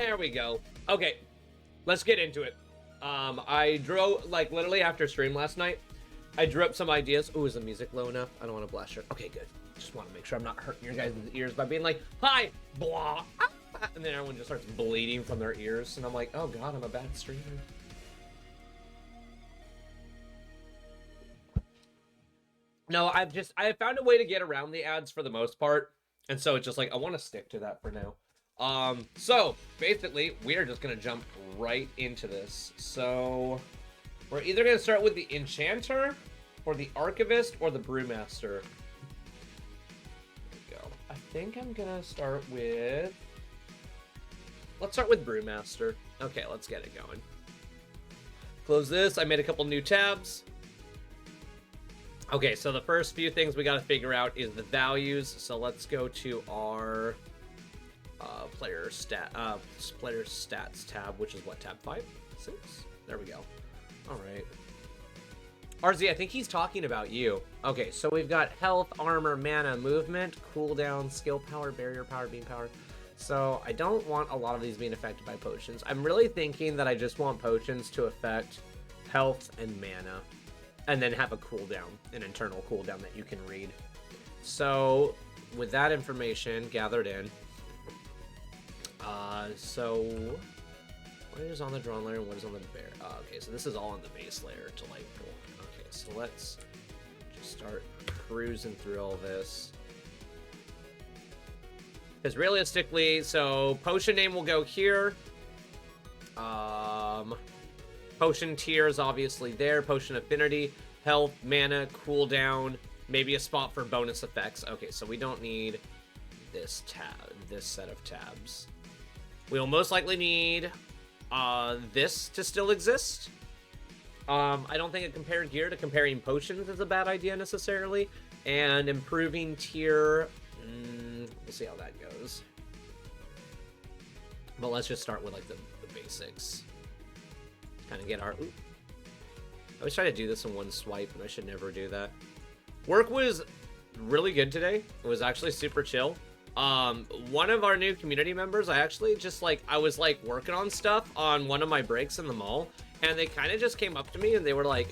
There we go. Okay, let's get into it. I drew, like, literally after stream last night, I drew up some ideas. Ooh, is the music low enough? I don't want to blast your... Okay, good. Just want to make sure I'm not hurting your guys' ears by being like, hi, blah, ah, and then everyone just starts bleeding from their ears, and I'm like, oh god, I'm a bad streamer. No, I found a way to get around the ads for the most part, and so it's just like, I want to stick to that for now. So, basically, we are just going to jump right into this. So, we're either going to start with the Enchanter, or the Archivist, or the Brewmaster. There we go. I think I'm going to start with... Let's start with Brewmaster. Okay, let's get it going. Close this. I made a couple new tabs. Okay, so the first few things we got to figure out is the values. So let's go to our player stats tab, which is what, tab 5? 6? There we go. All right. RZ, I think he's talking about you. Okay, so we've got health, armor, mana, movement, cooldown, skill power, barrier power, beam power. So I don't want a lot of these being affected by potions. I'm really thinking that I just want potions to affect health and mana, and then have a cooldown, an internal cooldown that you can read. So with that information gathered in, so what is on the drawn layer and what is on the bear? Okay, so this is all on the base layer. Delightful. Okay, so let's just start cruising through all this. Because realistically, so potion name will go here. Potion tier is obviously there. Potion affinity, health, mana, cooldown, maybe a spot for bonus effects. Okay, so we don't need this tab, this set of tabs. We'll most likely need this to still exist. I don't think a compared gear to comparing potions is a bad idea necessarily. And improving tier, we'll see how that goes. But let's just start with like the basics. Kind of get our... Ooh. I always try to do this in one swipe, and I should never do that. Work was really good today. It was actually super chill. One of our new community members, I actually just like, I was like working on stuff on one of my breaks in the mall, and they kind of just came up to me and they were like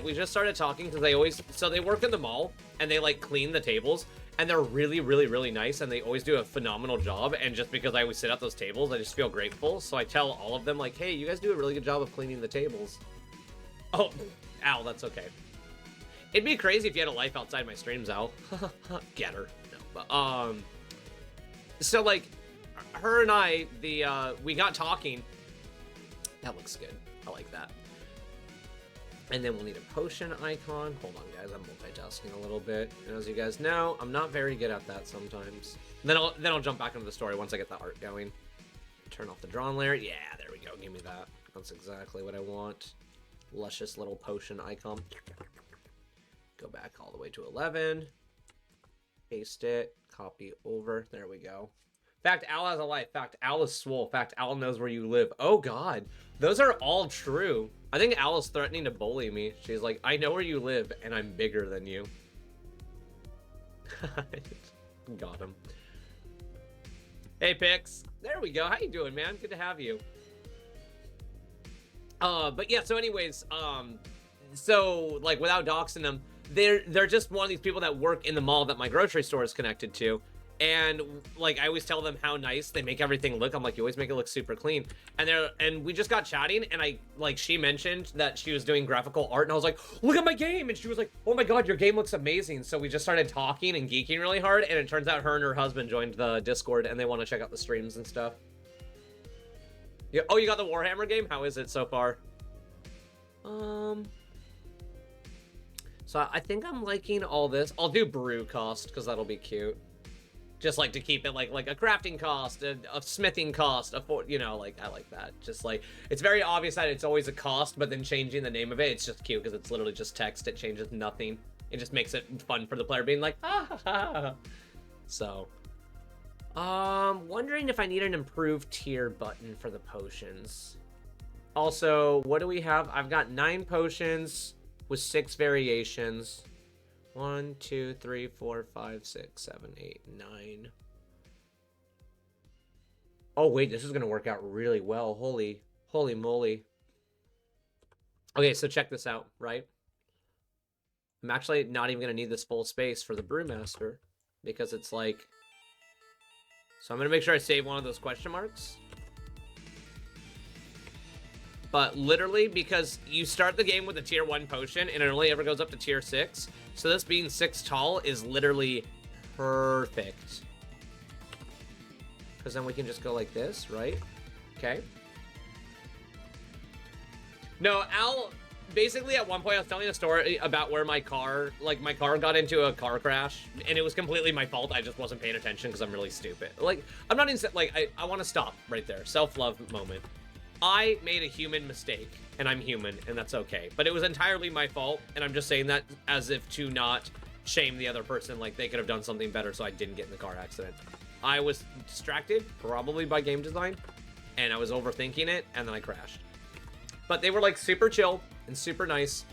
we just started talking because they always, so they work in the mall and they like clean the tables, and they're really, really, really nice, and they always do a phenomenal job. And just because I always sit at those tables, I just feel grateful. So I tell all of them like, hey, you guys do a really good job of cleaning the tables. Oh, Al, that's okay. It'd be crazy if you had a life outside my streams, Al. Get her. No, but, so, like, her and I, we got talking. That looks good. I like that. And then we'll need a potion icon. Hold on, guys. I'm multitasking a little bit. And as you guys know, I'm not very good at that sometimes. Then I'll jump back into the story once I get the art going. Turn off the drawn layer. Yeah, there we go. Give me that. That's exactly what I want. Luscious little potion icon. Go back all the way to 11. Paste it. Copy over. There we go. Fact, Al has a life. Fact, Al is swole. Fact, Al knows where you live. Oh, God. Those are all true. I think Al is threatening to bully me. She's like, I know where you live, and I'm bigger than you. Got him. Hey, Pix. There we go. How you doing, man? Good to have you. But yeah, so anyways, so, like, without doxing them, they're just one of these people that work in the mall that my grocery store is connected to. And, like, I always tell them how nice they make everything look. I'm like, you always make it look super clean. And we just got chatting, and she mentioned that she was doing graphical art, and I was like, look at my game! And she was like, oh my god, your game looks amazing. So we just started talking and geeking really hard, and it turns out her and her husband joined the Discord, and they want to check out the streams and stuff. Yeah, oh, you got the Warhammer game? How is it so far? So I think I'm liking all this. I'll do brew cost, because that'll be cute. Just like to keep it like a crafting cost, a smithing cost, you know, like I like that. Just like, it's very obvious that it's always a cost, but then changing the name of it, it's just cute because it's literally just text. It changes nothing. It just makes it fun for the player being like, ah, ha, ha. So, wondering if I need an improved tier button for the potions. Also, what do we have? I've got 9 potions with 6 variations. 1, 2, 3, 4, 5, 6, 7, 8, 9. Oh, wait, this is going to work out really well. Holy moly. Okay, so check this out, right? I'm actually not even going to need this full space for the Brewmaster because it's like... So I'm going to make sure I save one of those question marks. But literally, because you start the game with a tier 1 potion and it only ever goes up to tier 6. So this being 6 tall is literally perfect. Because then we can just go like this, right? Okay. No, Al, basically at one point I was telling a story about where my car got into a car crash. And it was completely my fault. I just wasn't paying attention because I'm really stupid. Like, I'm not even, like, I want to stop right there. Self-love moment. I made a human mistake, and I'm human, and that's okay. But it was entirely my fault, and I'm just saying that as if to not shame the other person, like they could have done something better so I didn't get in the car accident. I was distracted, probably by game design, and I was overthinking it, and then I crashed. But they were like super chill and super nice.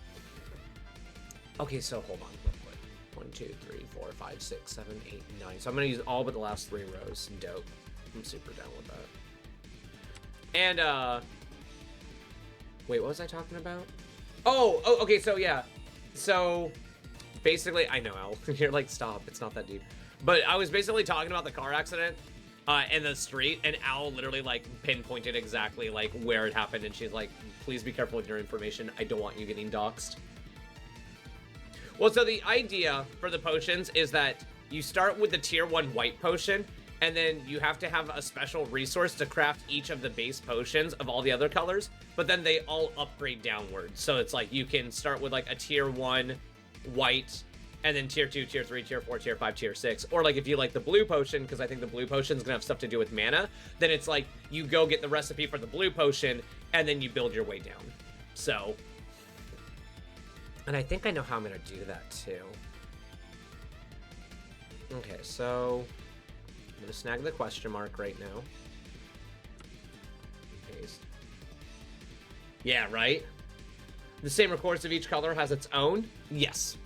Okay, so hold on real quick. 1, 2, 3, 4, 5, 6, 7, 8, 9. So I'm gonna use all but the last 3 rows. Dope. I'm super down with that. And, wait, what was I talking about? Oh, okay, so yeah. So, basically, I know, Al. You're like, stop, it's not that deep. But I was basically talking about the car accident in the street, and Al literally, like, pinpointed exactly, like, where it happened, and she's like, please be careful with your information. I don't want you getting doxxed. Well, so the idea for the potions is that you start with the tier 1 white potion, and then you have to have a special resource to craft each of the base potions of all the other colors, but then they all upgrade downwards. So it's like you can start with like a tier 1 white, and then tier 2, tier 3, tier 4, tier 5, tier 6. Or like if you like the blue potion, because I think the blue potion is going to have stuff to do with mana, then it's like you go get the recipe for the blue potion, and then you build your way down. So, and I think I know how I'm going to do that too. Okay, so... I'm gonna snag the question mark right now. Paste. Yeah, right? The same records of each color has its own? Yes.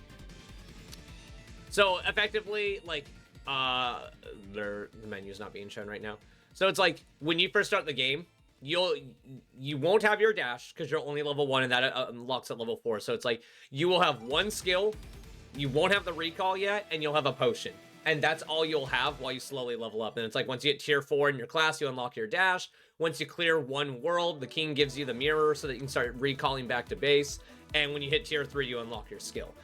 So, effectively, like, the menu's not being shown right now. So, it's like, when you first start the game, you won't have your dash, because you're only level 1, and that unlocks at level 4. So, it's like, you will have one skill, you won't have the recall yet, and you'll have a potion. And that's all you'll have while you slowly level up. And it's like once you get tier 4 in your class, you unlock your dash. Once you clear one world, the king gives you the mirror so that you can start recalling back to base. And when you hit tier 3, you unlock your skill.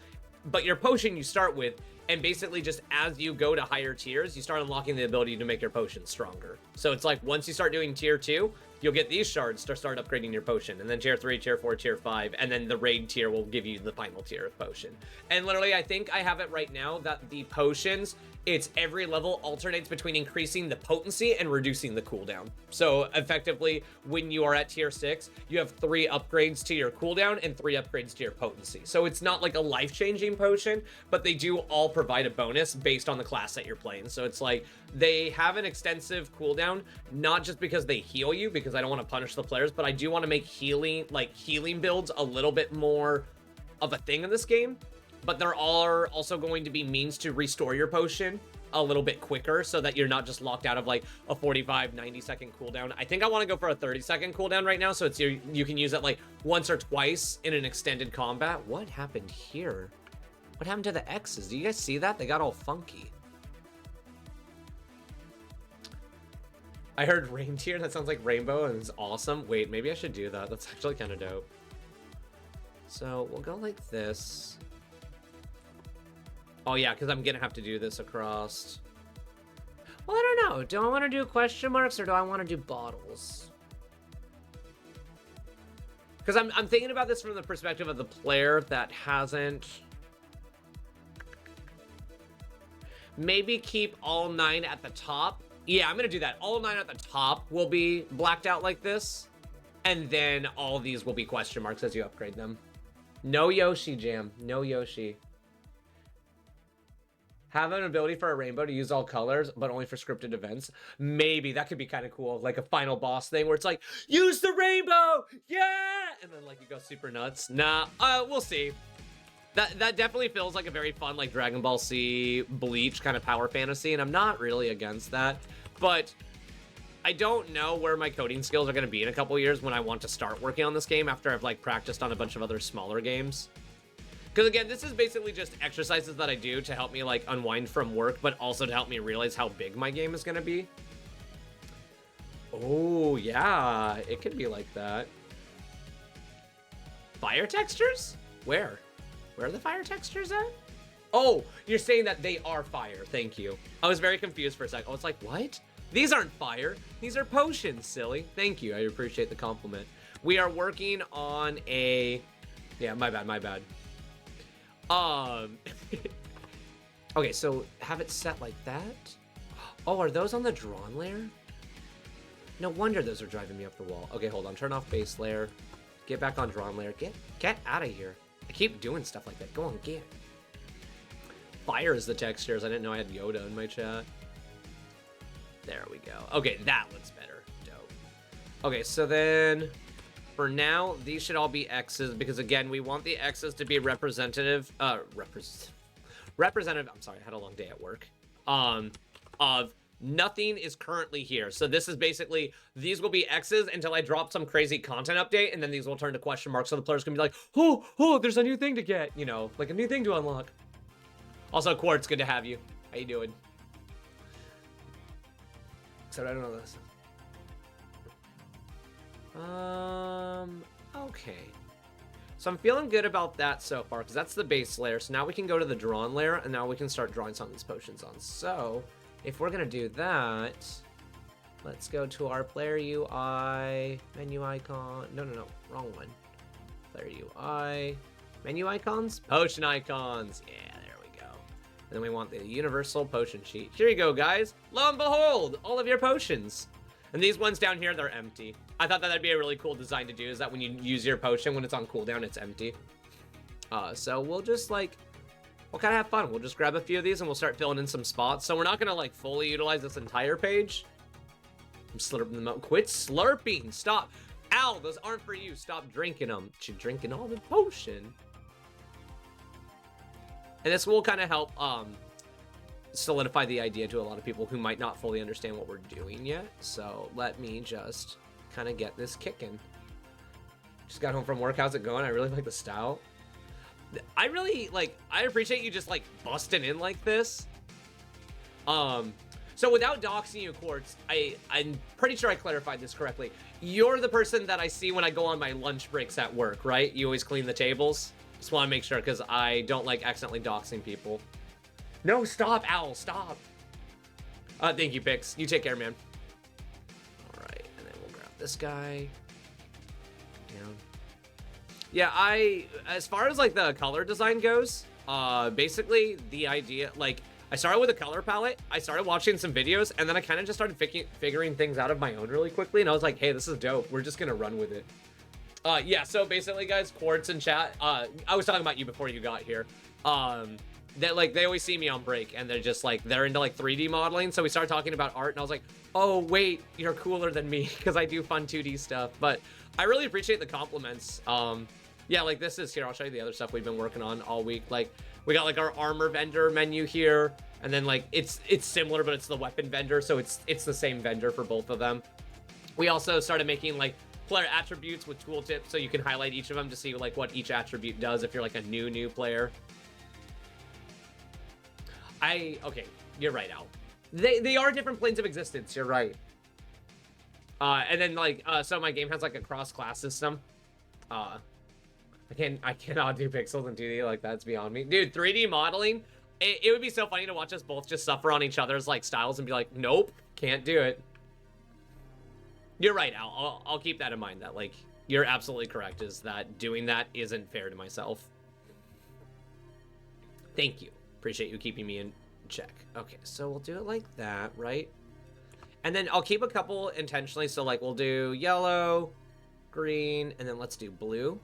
But your potion you start with, and basically just as you go to higher tiers, you start unlocking the ability to make your potion stronger. So it's like once you start doing tier 2, you'll get these shards to start upgrading your potion. And then tier 3, tier 4, tier 5, and then the raid tier will give you the final tier of potion. And literally, I think I have it right now that the potions, it's every level alternates between increasing the potency and reducing the cooldown. So effectively, when you are at tier 6, you have 3 upgrades to your cooldown and 3 upgrades to your potency. So it's not like a life-changing potion, but they do all provide a bonus based on the class that you're playing. So it's like they have an extensive cooldown, not just because they heal you, because I don't want to punish the players, but I do want to make healing builds a little bit more of a thing in this game. But there are also going to be means to restore your potion a little bit quicker so that you're not just locked out of like a 45, 90 second cooldown. I think I want to go for a 30 second cooldown right now, so it's you can use it like once or twice in an extended combat. What happened here? What happened to the X's? Do you guys see that? They got all funky. I heard reindeer, that sounds like rainbow, and it's awesome. Wait, maybe I should do that. That's actually kind of dope. So we'll go like this. Oh yeah, because I'm gonna have to do this across. Well, I don't know. Do I want to do question marks or do I want to do bottles? Because I'm thinking about this from the perspective of the player that hasn't. Maybe keep all 9 at the top. Yeah, I'm gonna do that. All 9 at the top will be blacked out like this, and then all these will be question marks as you upgrade them. No Yoshi, Jam. No Yoshi. Have an ability for a rainbow to use all colors, but only for scripted events. Maybe that could be kind of cool, like a final boss thing where it's like, use the rainbow, yeah, and then like you go super nuts. Nah, we'll see. That definitely feels like a very fun like Dragon Ball Z Bleach kind of power fantasy, and I'm not really against that. But I don't know where my coding skills are going to be in a couple years when I want to start working on this game after I've like practiced on a bunch of other smaller games. Because again, this is basically just exercises that I do to help me like unwind from work, but also to help me realize how big my game is going to be. Oh, yeah, it could be like that. Fire textures? Where? Where are the fire textures at? Oh, you're saying that they are fire. Thank you. I was very confused for a second. I was like, what? These aren't fire. These are potions, silly. Thank you. I appreciate the compliment. We are working on a... Yeah, my bad, my bad. Okay, so have it set like that. Oh, are those on the drawn layer? No wonder those are driving me up the wall. Okay, hold on. Turn off base layer. Get back on drawn layer. Get out of here. I keep doing stuff like that. Go on, get. Fire is the textures. I didn't know I had Yoda in my chat. There we go. Okay, that looks better. Dope. Okay, so then for now, these should all be X's because again, we want the X's to be representative. Representative. I'm sorry, I had a long day at work. Of nothing is currently here. So this is basically, these will be X's until I drop some crazy content update, and then these will turn to question marks, so the players can be like, oh, there's a new thing to get, you know, like a new thing to unlock. Also, Quartz, good to have you. How you doing? Except I don't know this. Okay. So I'm feeling good about that so far, because that's the base layer. So now we can go to the drawn layer, and now we can start drawing some of these potions on. So if we're going to do that, let's go to our player UI, menu icon. No, wrong one. Player UI, menu icons, potion icons. Yeah, there we go. And then we want the universal potion sheet. Here you go, guys. Lo and behold, all of your potions. And these ones down here, they're empty. I thought that'd be a really cool design to do, is that when you use your potion, when it's on cooldown, it's empty. So we'll just like, we'll kind of have fun. We'll just grab a few of these and we'll start filling in some spots. So we're not gonna like fully utilize this entire page. I'm slurping them out. Quit slurping, stop. Ow, those aren't for you, stop drinking them. You're drinking all the potion. And this will kind of help solidify the idea to a lot of people who might not fully understand what we're doing yet. So let me just kind of get this kicking. Just got home from work. How's it going? I really like the style. I really like, I appreciate you just like busting in like this. So without doxing you, Quartz, I'm pretty sure I clarified this correctly. You're the person that I see when I go on my lunch breaks at work, right? You always clean the tables. Just want to make sure because I don't like accidentally doxing people. No, stop, Owl, stop. Thank you, Pix. You take care, man. All right, and then we'll grab this guy. Yeah, as far as like the color design goes, basically the idea, like I started with a color palette, I started watching some videos, and then I kind of just started figuring things out of my own really quickly, and I was like, hey, this is dope. We're just gonna run with it. Yeah, so basically, guys, Quartz in chat, I was talking about you before you got here. That like they always see me on break and they're just like they're into like 3D modeling, so we started talking about art and I was like, oh wait, you're cooler than me because I do fun 2D stuff. But I really appreciate the compliments. Yeah, like this is here, I'll show you the other stuff we've been working on all week. Like we got like our armor vendor menu here, and then like it's similar, but it's the weapon vendor, so it's the same vendor for both of them. We also started making like player attributes with tooltips, so you can highlight each of them to see like what each attribute does if you're like a new player. Okay, you're right, Al. They are different planes of existence, you're right. And then like, so my game has like a cross-class system. I cannot do pixels in 2D, like that's beyond me. Dude, 3D modeling, it would be so funny to watch us both just suffer on each other's like styles and be like, nope, can't do it. You're right, Al, I'll keep that in mind, that like, you're absolutely correct, is that doing that isn't fair to myself. Thank you. Appreciate you keeping me in check. Okay, so we'll do it like that, right? And then I'll keep a couple intentionally. So like we'll do yellow, green, and then let's do blue.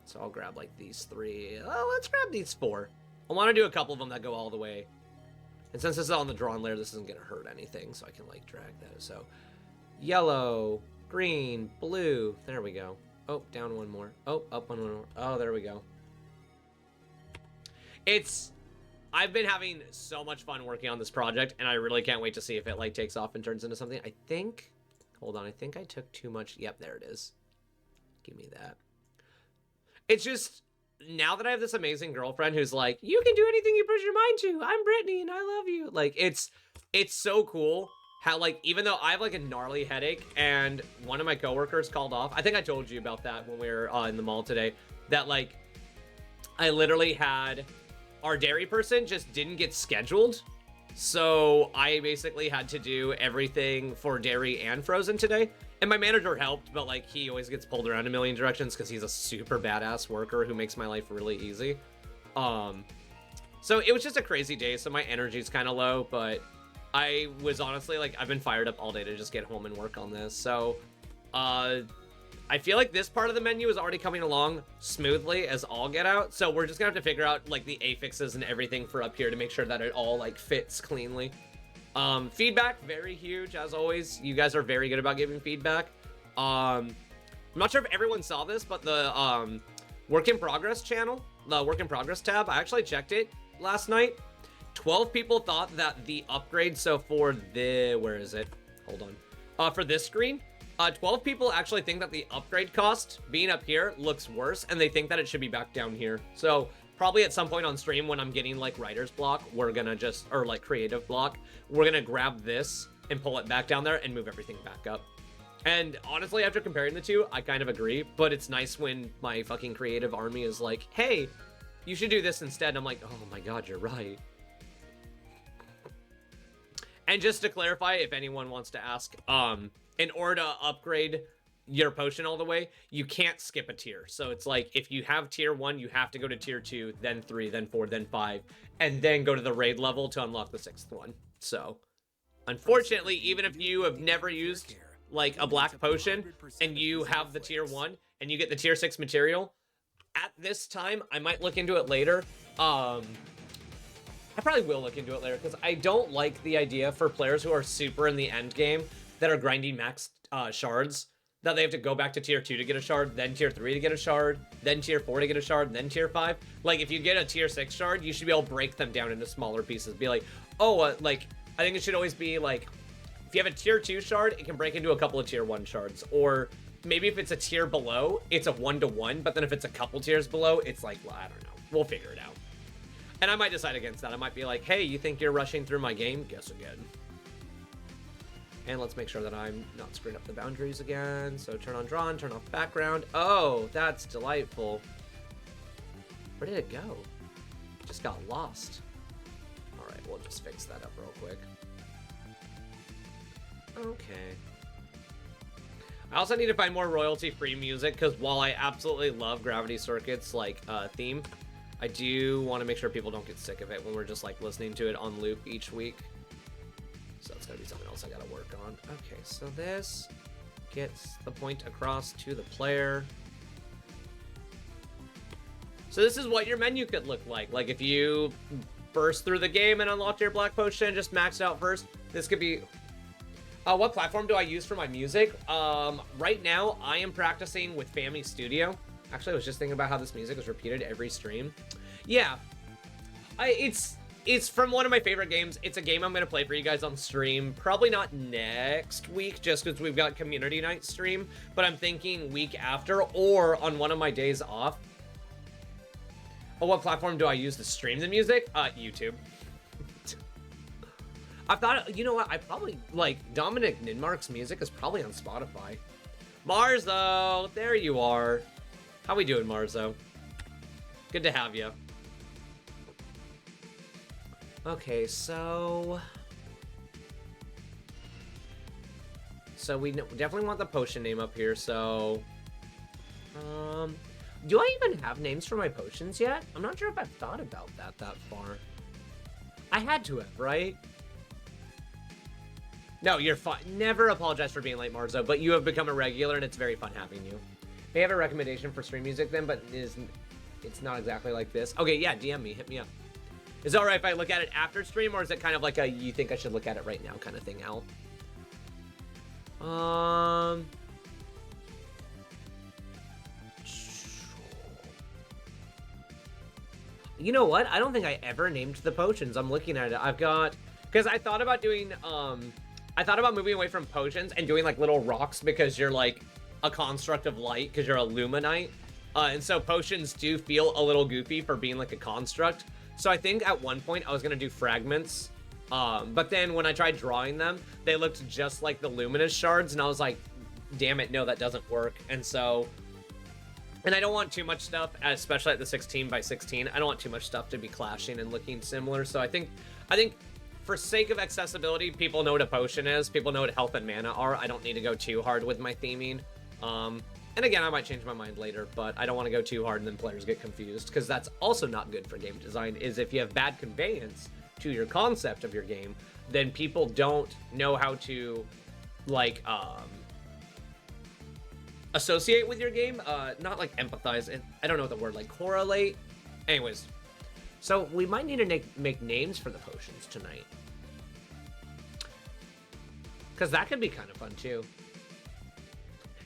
So I'll grab like these 3. Oh, let's grab these 4. I want to do a couple of them that go all the way. And since this is on the drawn layer, this isn't going to hurt anything. So I can like drag those. So yellow, green, blue. There we go. Oh, down one more. Oh, up one more. Oh, there we go. I've been having so much fun working on this project, and I really can't wait to see if it like takes off and turns into something. I think Hold on, I think I took too much. Yep, there it is. Give me that. It's just, now that I have this amazing girlfriend who's like, you can do anything you put your mind to. I'm Brittany and I love you. Like, it's so cool how, like, even though I have, like, a gnarly headache and one of my coworkers called off. I think I told you about that when we were in the mall today. That, like, I literally had our dairy person just didn't get scheduled. So I basically had to do everything for dairy and frozen today. And my manager helped, but like he always gets pulled around a million directions because he's a super badass worker who makes my life really easy. So it was just a crazy day, so my energy's kind of low, but I was honestly like, I've been fired up all day to just get home and work on this. So I feel like this part of the menu is already coming along smoothly as all get out. So we're just gonna have to figure out like the affixes and everything for up here to make sure that it all like fits cleanly. Feedback, very huge as always. You guys are very good about giving feedback. I'm not sure if everyone saw this, but the work in progress channel, the work in progress tab, I actually checked it last night. 12 people thought that the upgrade, so for the, where is it? Hold on. For this screen, 12 people actually think that the upgrade cost being up here looks worse, and they think that it should be back down here. So probably at some point on stream when I'm getting like writer's block, we're gonna just, or like creative block, we're gonna grab this and pull it back down there and move everything back up. And honestly, after comparing the two, I kind of agree, but it's nice when my fucking creative army is like, hey, you should do this instead. And I'm like, oh my God, you're right. And just to clarify, if anyone wants to ask, in order to upgrade your potion all the way, you can't skip a tier. So it's like, if you have tier 1, you have to go to tier 2, then 3, then 4, then 5, and then go to the raid level to unlock the 6th one. So, unfortunately, even if you have never used, like, a black potion, and you have the tier 1, and you get the tier 6 material, at this time, I might look into it later. I probably will look into it later, because I don't like the idea for players who are super in the end game that are grinding max shards, that they have to go back to tier 2 to get a shard, then tier 3 to get a shard, then tier 4 to get a shard, then tier 5. Like, if you get a tier 6 shard, you should be able to break them down into smaller pieces. Be like, oh, like, I think it should always be, like, if you have a tier 2 shard, it can break into a couple of tier 1 shards. Or maybe if it's a tier below, it's a 1-to-1, but then if it's a couple tiers below, it's like, well, I don't know. We'll figure it out. And I might decide against that. I might be like, hey, you think you're rushing through my game? Guess again. And let's make sure that I'm not screwing up the boundaries again. So turn on drawn, turn off background. Oh, that's delightful. Where did it go? It just got lost. All right, we'll just fix that up real quick. Okay. I also need to find more royalty-free music, because while I absolutely love Gravity Circuit's like theme, I do want to make sure people don't get sick of it when we're just like listening to it on loop each week. So it's gonna be something else I gotta work on. Okay, so this gets the point across to the player. So this is what your menu could look like. Like if you burst through the game and unlocked your black potion and just maxed out first, this could be... what platform do I use for my music? Right now, I am practicing with Family Studio. Actually, I was just thinking about how this music is repeated every stream. Yeah, it's from one of my favorite games. It's a game I'm going to play for you guys on stream. Probably not next week, just because we've got community night stream. But I'm thinking week after, or on one of my days off. Oh, what platform do I use to stream the music? YouTube. I thought, you know what, I probably, like, Dominic Ninmark's music is probably on Spotify. Marzo, there you are. How we doing, Marzo? Good to have you. Okay, so we definitely want the potion name up here, so... do I even have names for my potions yet? I'm not sure if I've thought about that far. I had to have, right? No, you're fine. Never apologize for being late, Marzo, but you have become a regular, and it's very fun having you. May I have a recommendation for stream music then, but it's not exactly like this. Okay, yeah, DM me. Hit me up. Is it alright if I look at it after stream, or is it kind of like a you think I should look at it right now kind of thing, Al? You know what? I don't think I ever named the potions. I'm looking at it. I've got... Because I thought about doing, I thought about moving away from potions and doing like little rocks because you're like a construct of light because you're a luminite. And so potions do feel a little goofy for being like a construct. So I think at one point I was going to do fragments. But then when I tried drawing them, they looked just like the luminous shards. And I was like, damn it, no, that doesn't work. And so, and I don't want too much stuff, especially at the 16 by 16. I don't want too much stuff to be clashing and looking similar. So I think for sake of accessibility, people know what a potion is. People know what health and mana are. I don't need to go too hard with my theming. And again, I might change my mind later, but I don't want to go too hard and then players get confused, because that's also not good for game design, is if you have bad conveyance to your concept of your game, then people don't know how to, like, associate with your game. Not like empathize, and I don't know what the word, like correlate. Anyways, so we might need to make names for the potions tonight, because that could be kind of fun too.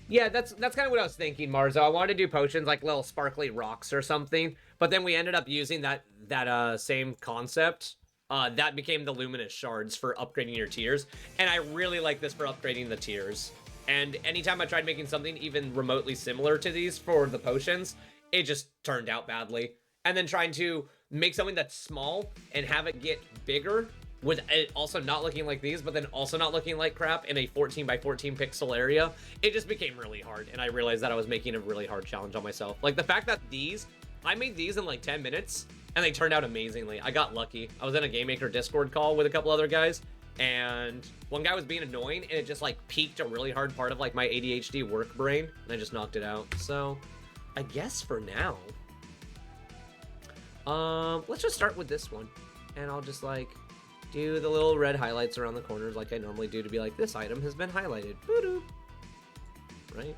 Yeah, that's kind of what I was thinking, Marzo. I wanted to do potions like little sparkly rocks or something, but then we ended up using that same concept. That became the luminous shards for upgrading your tiers, and I really like this for upgrading the tiers. And anytime I tried making something even remotely similar to these for the potions, it just turned out badly. And then trying to make something that's small and have it get bigger with it also not looking like these, but then also not looking like crap in a 14 by 14 pixel area, it just became really hard. And I realized that I was making a really hard challenge on myself. Like the fact that I made these in like 10 minutes and they turned out amazingly. I got lucky. I was in a Game Maker Discord call with a couple other guys, and one guy was being annoying, and it just like peaked a really hard part of like my ADHD work brain, and I just knocked it out. So I guess for now, let's just start with this one, and I'll just like do the little red highlights around the corners like I normally do to be like, this item has been highlighted. Boo-doo. Right?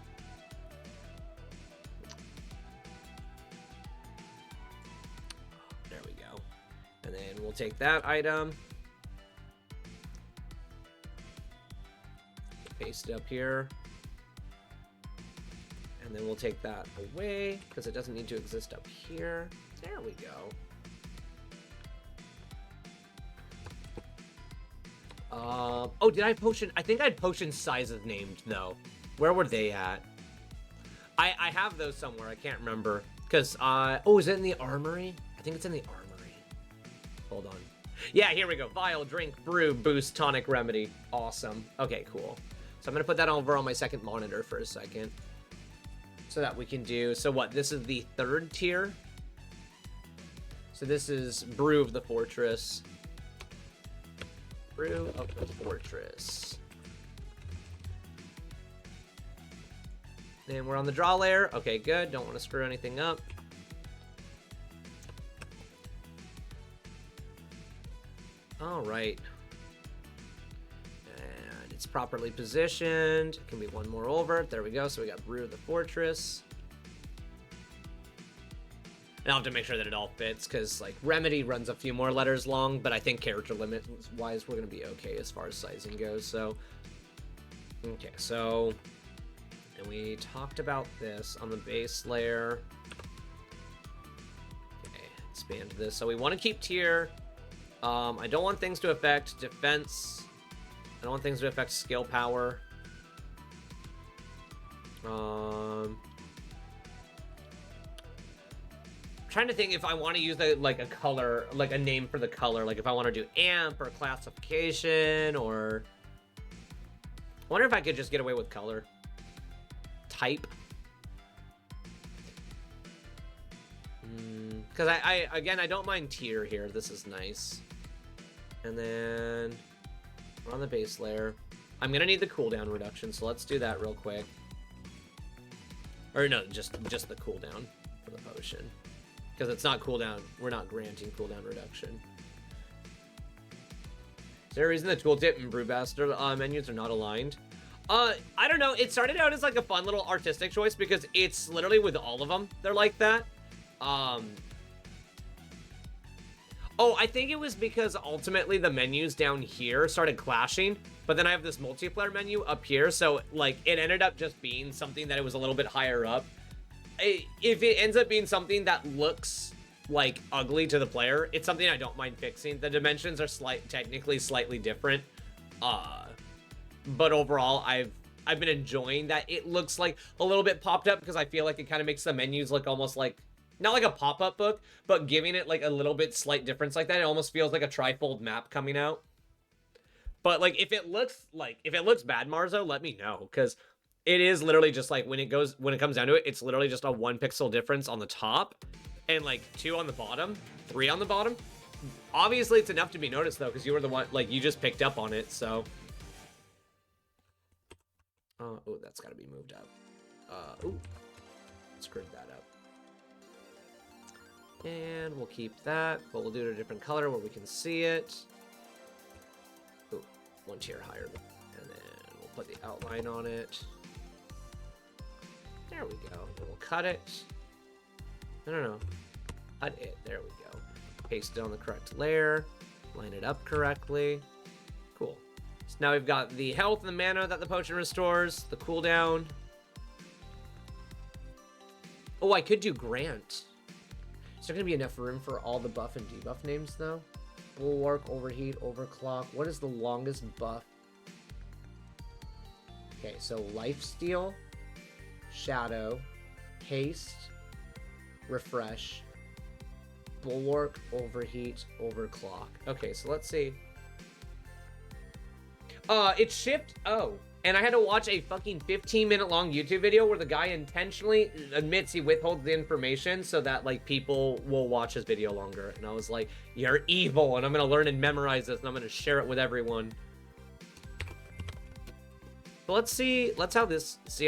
There we go. And then we'll take that item, paste it up here, and then we'll take that away because it doesn't need to exist up here. There we go. Oh, did I have potion? I think I had potion sizes named, though. Where were they at? I have those somewhere. I can't remember. Because, oh, is it in the armory? I think it's in the armory. Hold on. Yeah, here we go. Vial, drink, brew, boost, tonic, remedy. Awesome. Okay, cool. So I'm going to put that over on my second monitor for a second, so that we can do... So what? This is the third tier. So this is Brew of the Fortress. Brew of the Fortress. And we're on the draw layer. Okay, good. Don't want to screw anything up. All right. And it's properly positioned. It can be one more over. There we go. So we got Brew of the Fortress. And I'll have to make sure that it all fits, because like remedy runs a few more letters long, but I think character limit wise we're gonna be okay as far as sizing goes. So okay, so, and we talked about this on the base layer. Okay, expand this. So we want to keep tier. I don't want things to affect defense. I don't want things to affect skill power. Trying to think if I want to use like a color, like a name for the color, like if I want to do amp or classification, or I wonder if I could just get away with color type, because I again, I don't mind tier here. This is nice. And then we're on the base layer. I'm gonna need the cooldown reduction, so let's do that real quick. Or no, just the cooldown for the potion. Because it's not cooldown. We're not granting cooldown reduction. Is there a reason the tooltip and Brewmaster menus are not aligned? I don't know. It started out as like a fun little artistic choice because it's literally with all of them. They're like that. Oh, I think it was because ultimately the menus down here started clashing. But then I have this multiplayer menu up here. So like it ended up just being something that it was a little bit higher up. If it ends up being something that looks like ugly to the player, it's something I don't mind fixing. The dimensions are technically slightly different. but overall, I've been enjoying that. It looks like a little bit popped up because I feel like it kind of makes the menus look almost like, not like a pop-up book, but giving it like a little bit slight difference like that. It almost feels like a trifold map coming out. But like if it looks bad, Marzo, let me know, because it is literally just like when it comes down to it, it's literally just a 1 pixel difference on the top and like 2 on the bottom, 3 on the bottom. Obviously it's enough to be noticed though, because you were the one, like, you just picked up on it. So oh, that's got to be moved up. Screwed that up. And we'll keep that, but we'll do it a different color where we can see it. Ooh, 1 tier higher. And then we'll put the outline on it. There we go. And we'll cut it. No. Cut it. There we go. Paste it on the correct layer. Line it up correctly. Cool. So now we've got the health and the mana that the potion restores, the cooldown. Oh, I could do Grant. Is there going to be enough room for all the buff and debuff names, though? Bulwark, Overheat, Overclock. What is the longest buff? Okay, so Lifesteal, Shadow, Haste, Refresh, Bulwark, Overheat, Overclock. Okay, so let's see. It's shift. Oh. And I had to watch a fucking 15-minute long YouTube video where the guy intentionally admits he withholds the information so that, like, people will watch his video longer. And I was like, you're evil, and I'm going to learn and memorize this, and I'm going to share it with everyone. But let's see how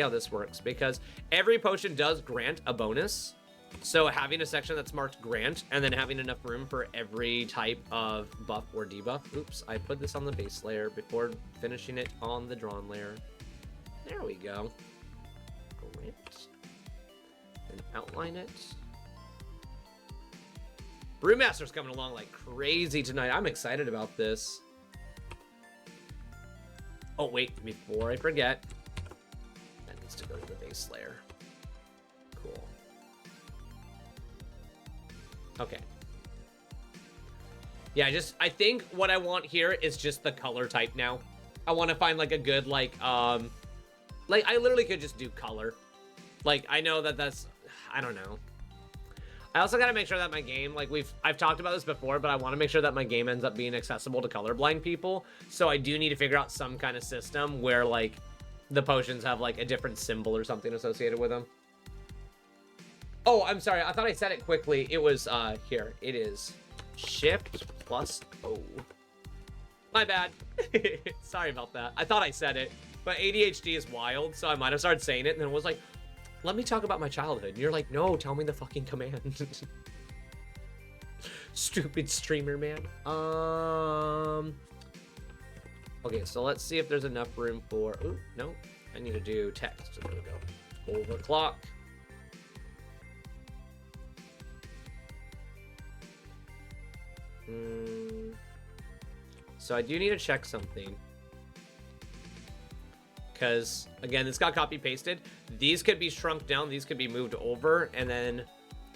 this works, because every potion does grant a bonus. So having a section that's marked grant, and then having enough room for every type of buff or debuff. Oops, I put this on the base layer before finishing it on the drawn layer. There we go. Grant. And outline it. Brewmaster's coming along like crazy tonight. I'm excited about this. Oh, wait, before I forget, that needs to go to the base layer. Cool. Okay. Yeah, I think what I want here is just the color type now. I want to find like a good, like I literally could just do color. Like, I know that's, I don't know. I also got to make sure that my game, like I've talked about this before, but I want to make sure that my game ends up being accessible to colorblind people. So I do need to figure out some kind of system where like the potions have like a different symbol or something associated with them. Oh, I'm sorry. I thought I said it quickly. It was, here. It is Shift plus O. My bad. Sorry about that. I thought I said it, but ADHD is wild, so I might have started saying it, and then it was like, let me talk about my childhood. And you're like, no, tell me the fucking command. Stupid streamer, man. Okay, so let's see if there's enough room for, ooh, no. I need to do text. So there we go. Overclock. So I do need to check something, because again, it's got copy pasted. These could be shrunk down, these could be moved over, and then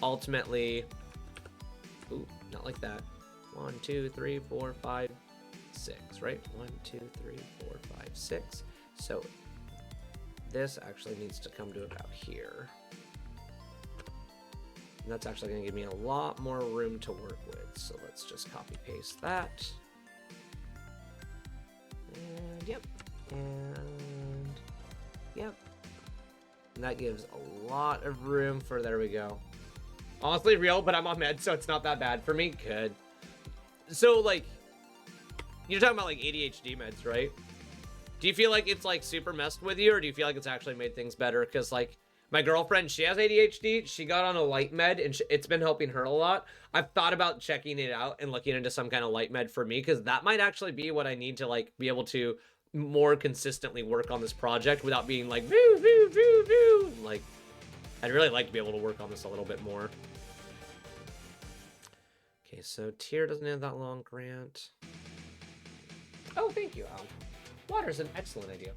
ultimately, ooh, not like that. 1 2 3 4 5 6, right? 1 2 3 4 5 6. So this actually needs to come to about here. And that's actually going to give me a lot more room to work with. So let's just copy paste that. And yep. And yep. And that gives a lot of room for, there we go. Honestly, real, but I'm on meds, so it's not that bad for me. Good. So, like, you're talking about, like, ADHD meds, right? Do you feel like it's, like, super messed with you, or do you feel like it's actually made things better? Because, like, my girlfriend, she has ADHD. She got on a light med, and it's been helping her a lot. I've thought about checking it out and looking into some kind of light med for me, because that might actually be what I need to, like, be able to more consistently work on this project without being like, voo, voo, voo, voo. Like, I'd really like to be able to work on this a little bit more. Okay, so tier doesn't have that long, Grant. Oh, thank you, Al. Water's an excellent idea.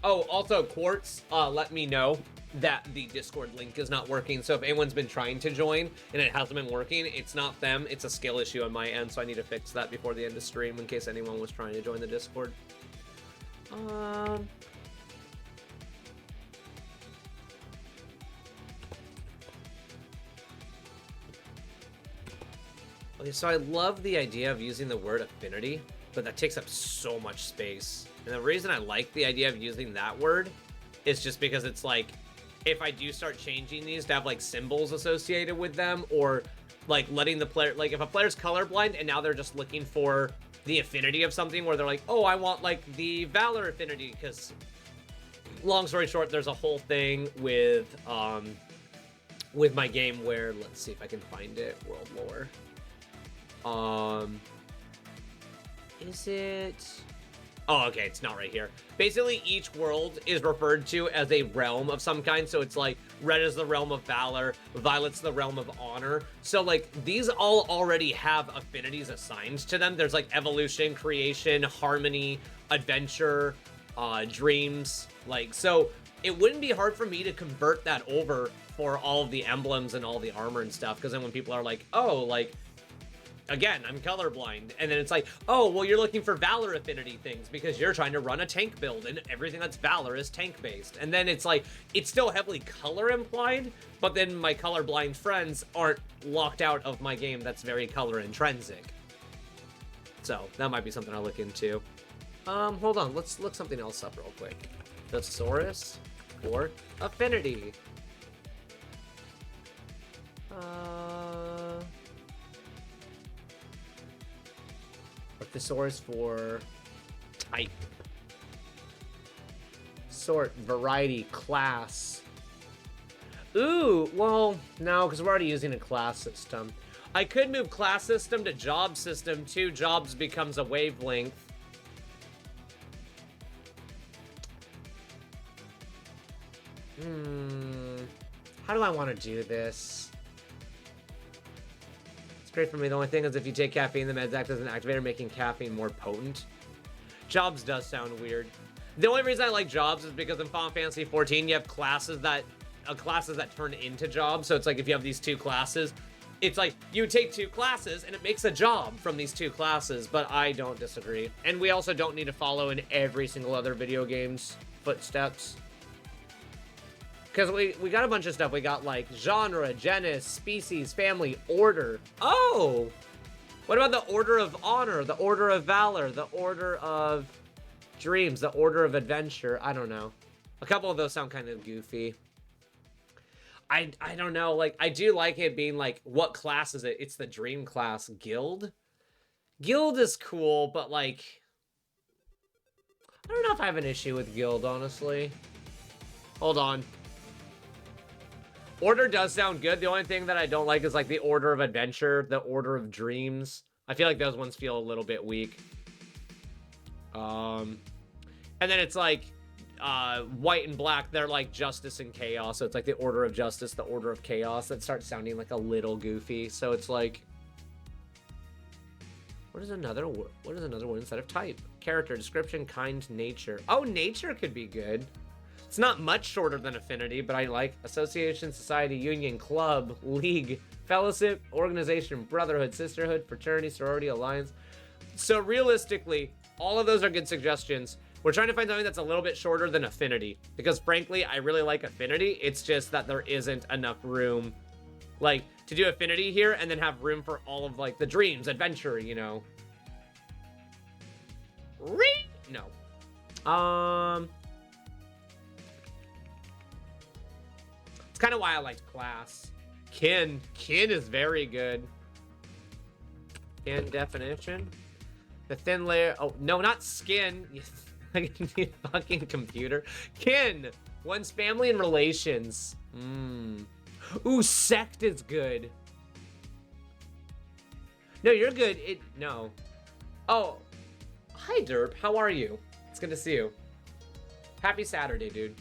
Oh, also, Quartz let me know that the Discord link is not working. So if anyone's been trying to join and it hasn't been working, it's not them. It's a skill issue on my end, so I need to fix that before the end of stream in case anyone was trying to join the Discord. Okay, so I love the idea of using the word affinity, but that takes up so much space. And the reason I like the idea of using that word is just because it's like, if I do start changing these to have like symbols associated with them, or like letting the player, like if a player's colorblind and now they're just looking for the affinity of something, where they're like, oh, I want like the Valor affinity, because long story short, there's a whole thing with my game where, let's see if I can find it, world lore. Is it? Oh, okay, it's not right here. Basically, each world is referred to as a realm of some kind. So it's like red is the realm of valor, violet's the realm of honor. So like these all already have affinities assigned to them. There's like evolution, creation, harmony, adventure, dreams. Like, so it wouldn't be hard for me to convert that over for all of the emblems and all the armor and stuff. Because then when people are like, oh, like, again, I'm colorblind. And then it's like, oh, well, you're looking for Valor affinity things because you're trying to run a tank build and everything that's Valor is tank based. And then it's like, it's still heavily color implied, but then my colorblind friends aren't locked out of my game that's very color intrinsic. So that might be something I'll look into. Hold on, let's look something else up real quick. Thesaurus for affinity. Thesaurus for type. Sort, variety, class. Ooh, well, no, because we're already using a class system. I could move class system to job system too. Jobs becomes a wavelength. How do I want to do this? Great for me. The only thing is if you take caffeine, the meds act as an activator, making caffeine more potent. Jobs does sound weird. The only reason I like jobs is because in Final Fantasy 14 you have classes that turn into jobs. So it's like if you have these two classes, it's like you take two classes and it makes a job from these two classes. But I don't disagree, and we also don't need to follow in every single other video game's footsteps. Because we got a bunch of stuff. We got, like, genre, genus, species, family, order. Oh! What about the order of honor, the order of valor, the order of dreams, the order of adventure? I don't know. A couple of those sound kind of goofy. I don't know. Like, I do like it being, like, what class is it? It's the dream class. Guild? Guild is cool, but, like, I don't know if I have an issue with guild, honestly. Hold on. Order does sound good. The only thing that I don't like is like the order of adventure, the order of dreams. I feel like those ones feel a little bit weak. And then it's like white and black. They're like justice and chaos. So it's like the order of justice, the order of chaos. That starts sounding like a little goofy. So it's like, what is another word? What is another word instead of type? Character, description, kind, nature. Oh, nature could be good. It's not much shorter than affinity, but I like association, society, union, club, league, fellowship, organization, brotherhood, sisterhood, fraternity, sorority, alliance. So realistically, all of those are good suggestions. We're trying to find something that's a little bit shorter than affinity, because frankly, I really like affinity. It's just that there isn't enough room, like, to do affinity here and then have room for all of, like, the dreams, adventure, you know. No. It's kind of why I liked class. Kin is very good. Kin definition. The thin layer. Oh no, not skin. You fucking computer. Kin. One's family and relations. Ooh, sect is good. No, you're good. No. Oh, hi Derp. How are you? It's good to see you. Happy Saturday, dude.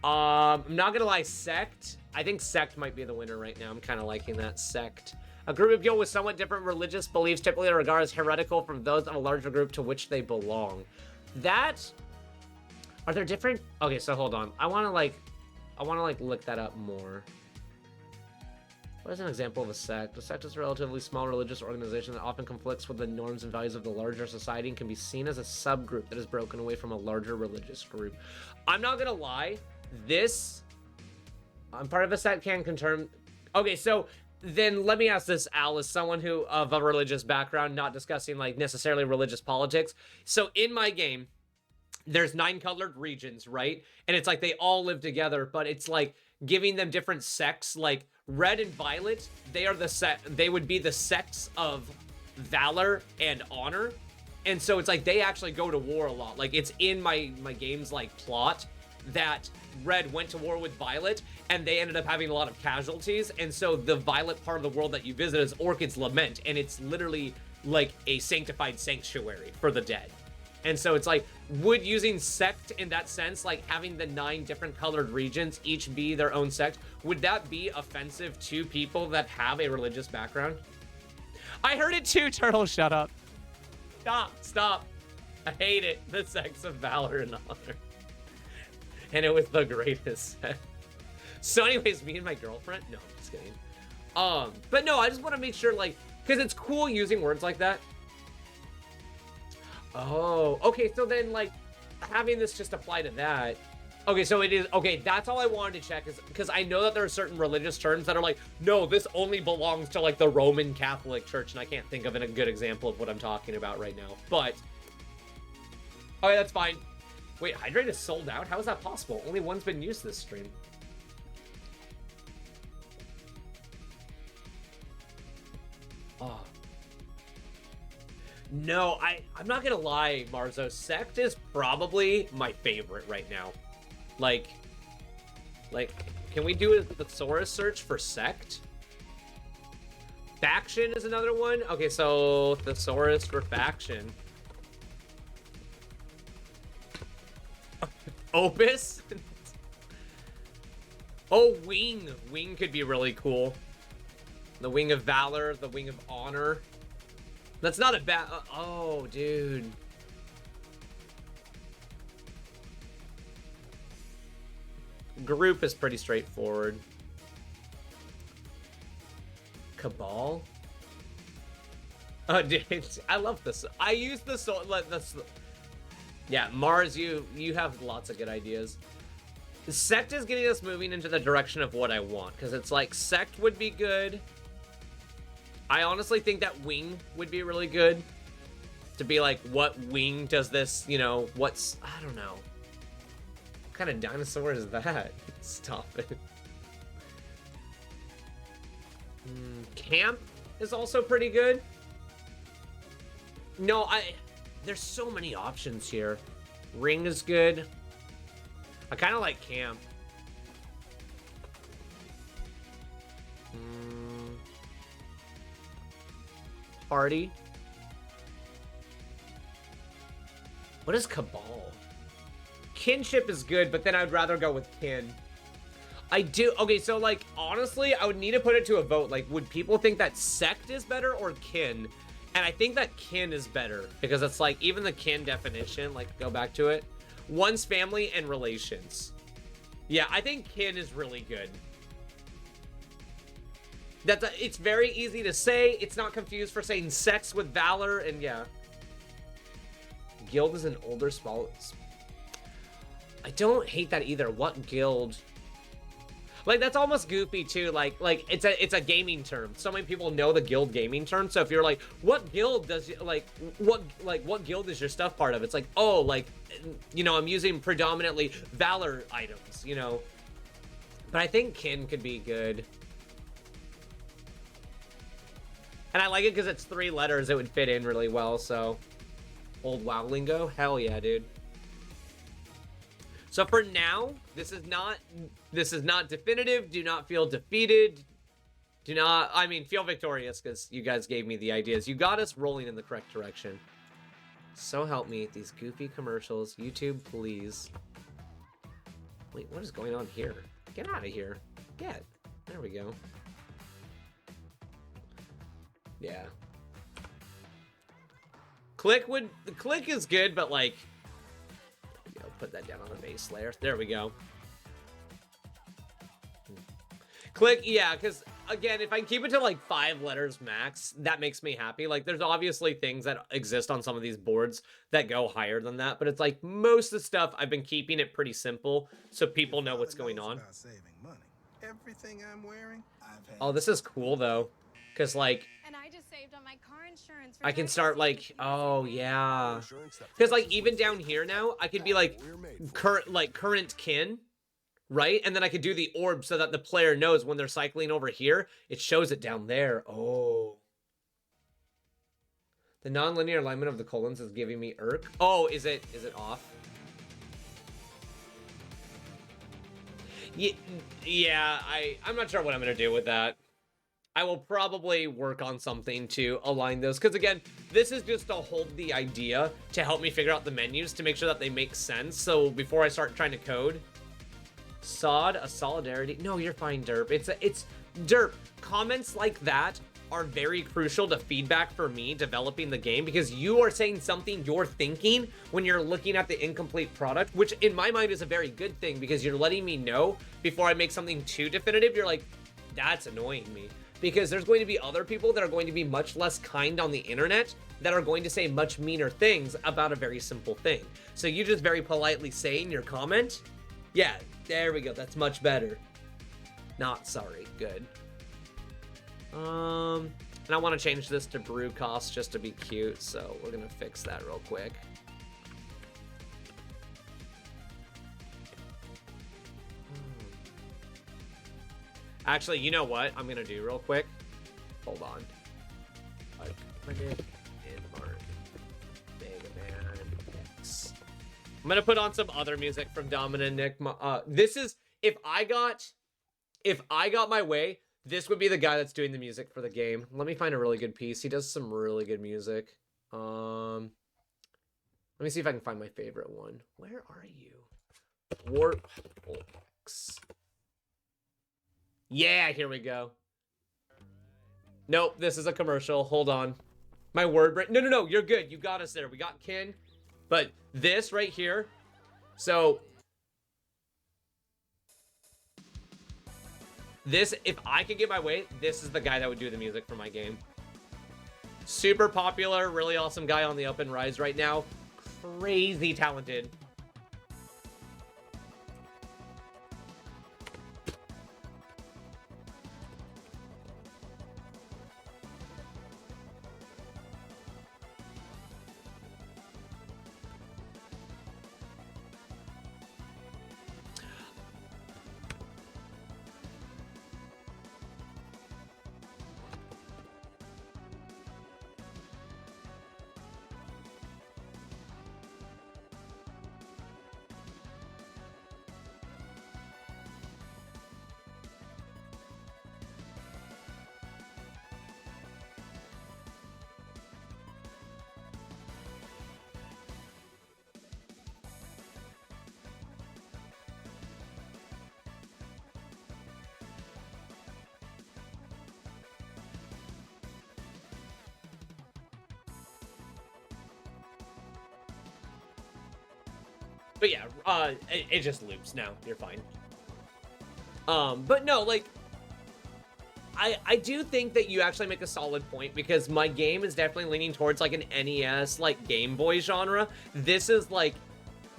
I'm not gonna lie, sect. I think sect might be the winner right now. I'm kind of liking that, sect. A group of people with somewhat different religious beliefs typically are regarded as heretical from those of a larger group to which they belong. Are there different? Okay, so hold on. I want to like, I want to like look that up more. What is an example of a sect? A sect is a relatively small religious organization that often conflicts with the norms and values of the larger society and can be seen as a subgroup that is broken away from a larger religious group. I'm not gonna lie, I'm part of a sect can confirm. Okay, so then let me ask this, Al, as someone who of a religious background, not discussing like necessarily religious politics. So in my game, there's 9 colored regions, right? And it's like they all live together, but it's like giving them different sects. Like red and violet, they would be the sects of valor and honor. And so it's like they actually go to war a lot. Like it's in my game's like plot that red went to war with violet and they ended up having a lot of casualties. And so the violet part of the world that you visit is Orchid's Lament, and it's literally like a sanctified sanctuary for the dead. And so it's like, would using sect in that sense, like having the 9 different colored regions each be their own sect, would that be offensive to people that have a religious background? I heard it too, Turtle, shut up. Stop. I hate it. The sects of valor and honor. And it was the greatest set. So anyways, me and my girlfriend, no, I'm just kidding. But no, I just want to make sure, like, because it's cool using words like that. Oh, okay, so then, like, having this just apply to that. Okay, so it is, okay, that's all I wanted to check, is because I know that there are certain religious terms that are like, no, this only belongs to, like, the Roman Catholic Church, and I can't think of a good example of what I'm talking about right now, but, okay, that's fine. Wait, Hydrate is sold out? How is that possible? Only one's been used this stream. Oh. No, I'm not gonna lie, Marzo. Sect is probably my favorite right now. Like, can we do a thesaurus search for sect? Faction is another one. Okay, so thesaurus for faction. Opus? Oh, wing. Wing could be really cool. The wing of valor, the wing of honor. That's not a bad... oh, dude. Group is pretty straightforward. Cabal? Oh, dude, I love this. I use this... yeah, Mars, you have lots of good ideas. Sect is getting us moving into the direction of what I want, because it's like, Sect would be good. I honestly think that wing would be really good. To be like, what wing does this, you know, what's... I don't know. What kind of dinosaur is that? Stop it. Camp is also pretty good. No, there's so many options here. Ring is good. I kind of like camp. Party. What is Cabal? Kinship is good, but then I'd rather go with kin. I do. Okay, so like, honestly, I would need to put it to a vote. Like, would people think that sect is better or kin? And I think that kin is better because it's like, even the kin definition, like, go back to it. One's family and relations. Yeah, I think kin is really good. It's very easy to say. It's not confused for saying sex with valor, and yeah. Guild is an older, small... I don't hate that either. What guild? Like, that's almost goofy, too. Like it's a gaming term. So many people know the guild gaming term. So if you're like, what guild does... what guild is your stuff part of? It's like, oh, like, you know, I'm using predominantly valor items, you know. But I think kin could be good. And I like it because it's 3 letters. It would fit in really well, so... Old WoW lingo? Hell yeah, dude. So for now, this is not definitive. Do not feel defeated. Do not... I mean, feel victorious, because you guys gave me the ideas. You got us rolling in the correct direction. So help me. These goofy commercials. YouTube, please. Wait, what is going on here? Get out of here. Get. There we go. Yeah. Click is good, but like, you know, put that down on the base layer. There we go. Click, yeah, because again, if I keep it to like 5 letters max, that makes me happy. Like, there's obviously things that exist on some of these boards that go higher than that, but it's like most of the stuff I've been keeping it pretty simple so people know what's going on. About saving money. Everything I'm wearing, Oh, this is cool though, because like, and I just saved on my car insurance. I can start like, oh yeah, because like even down here now, I could be like current kin. Right? And then I could do the orb so that the player knows when they're cycling over here, it shows it down there. Oh. The non-linear alignment of the colons is giving me irk. Oh, is it off? Yeah, I'm not sure what I'm going to do with that. I will probably work on something to align those. Because again, this is just to hold the idea to help me figure out the menus to make sure that they make sense. So before I start trying to code... Sod, a solidarity. No, you're fine, Derp. It's Derp. Comments like that are very crucial to feedback for me developing the game because you are saying something you're thinking when you're looking at the incomplete product, which in my mind is a very good thing because you're letting me know before I make something too definitive. You're like, that's annoying me because there's going to be other people that are going to be much less kind on the internet that are going to say much meaner things about a very simple thing. So you just very politely saying your comment. Yeah. There we go. That's much better. Not sorry. Good. And I want to change this to brew cost just to be cute, so we're gonna fix that real quick. Actually, you know what I'm gonna do real quick? Hold on. I'm gonna put on some other music from Dominic. This is if I got my way, this would be the guy that's doing the music for the game. Let me find a really good piece. He does some really good music. Let me see if I can find my favorite one. Where are you? Warp Books. Yeah, here we go. Nope, this is a commercial. Hold on. My word break. No, you're good. You got us there. We got Ken. But this right here, so this, if I could get my way, this is the guy that would do the music for my game. Super popular, really awesome guy on the up and rise right now. Crazy talented. But yeah, it just loops now. You're fine. But no, like, I do think that you actually make a solid point because my game is definitely leaning towards like an NES, like Game Boy genre. This is like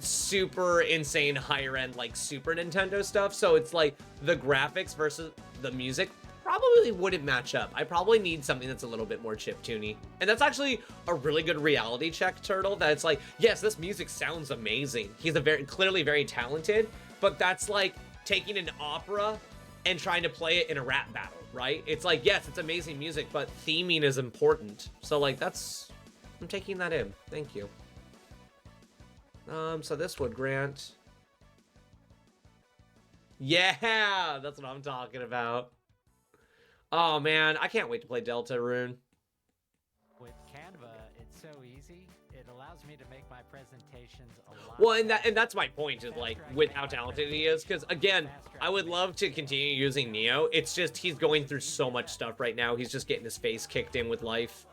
super insane higher end, like Super Nintendo stuff. So it's like the graphics versus the music probably wouldn't match up. I probably need something that's a little bit more chiptune-y. And that's actually a really good reality check, Turtle, that it's like, yes, this music sounds amazing. He's clearly very talented, but that's like taking an opera and trying to play it in a rap battle, right? It's like, yes, it's amazing music, but theming is important. So like, I'm taking that in. Thank you. So this would grant. Yeah, that's what I'm talking about. Oh man, I can't wait to play Deltarune. With Canva, it's so easy. It allows me to make my presentations a lot. Well, and that's my point, is like with how talented he is, because again, I would love to continue using Neo. It's just he's going through so much stuff right now. He's just getting his face kicked in with life.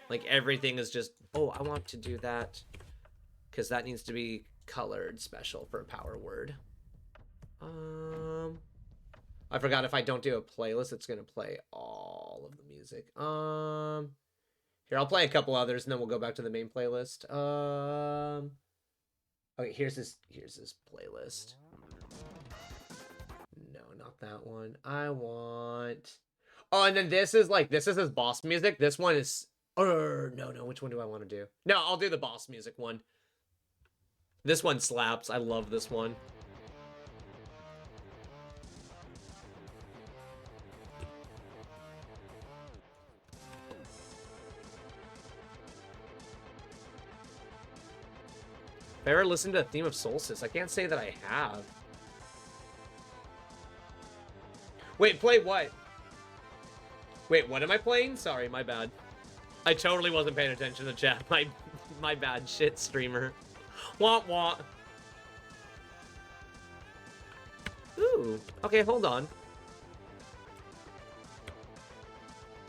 Like everything is just, oh, I want to do that because that needs to be colored special for a power word. I forgot if I don't do a playlist, it's gonna play all of the music. Here, I'll play a couple others and then we'll go back to the main playlist. Okay, here's his playlist. No, not that one. I want... Oh, and then this is his boss music. This one is... no, which one do I want to do? No, I'll do the boss music one. This one slaps. I love this one. Have I ever listened to the theme of Solstice? I can't say that I have. Wait, play what? Wait, what am I playing? Sorry, my bad. I totally wasn't paying attention to chat. My bad, shit, streamer. Wah wah. Ooh, okay, hold on.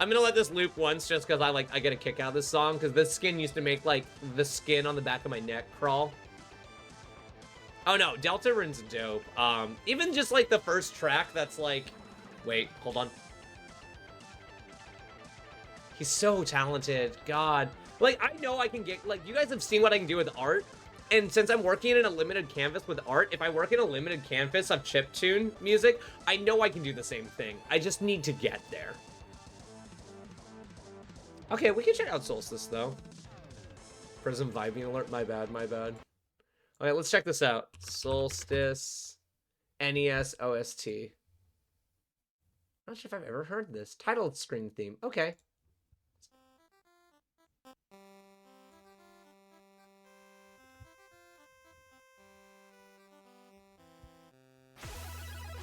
I'm gonna let this loop once just because I get a kick out of this song, because this skin used to make like the skin on the back of my neck crawl. Oh no, Delta Run's dope. Even just like the first track that's like, wait, hold on. He's so talented, God. Like, I know I can get, like, you guys have seen what I can do with art, and since I'm working in a limited canvas with art, if I work in a limited canvas of chiptune music, I know I can do the same thing. I just need to get there. Okay, we can check out Solstice, though. Prism vibing alert, my bad. Okay, let's check this out. Solstice, NES OST. Not sure if I've ever heard this. Title screen theme, okay.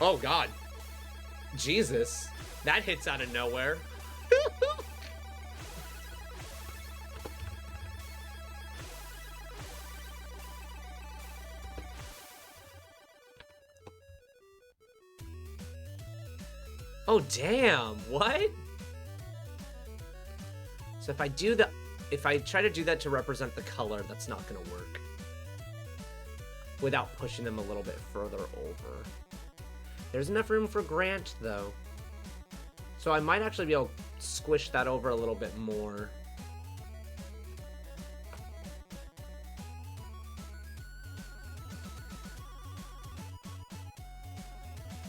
Oh, God. Jesus. That hits out of nowhere. Oh, damn. What? So if I try to do that to represent the color, that's not going to work. Without pushing them a little bit further over. There's enough room for Grant, though. So I might actually be able to squish that over a little bit more.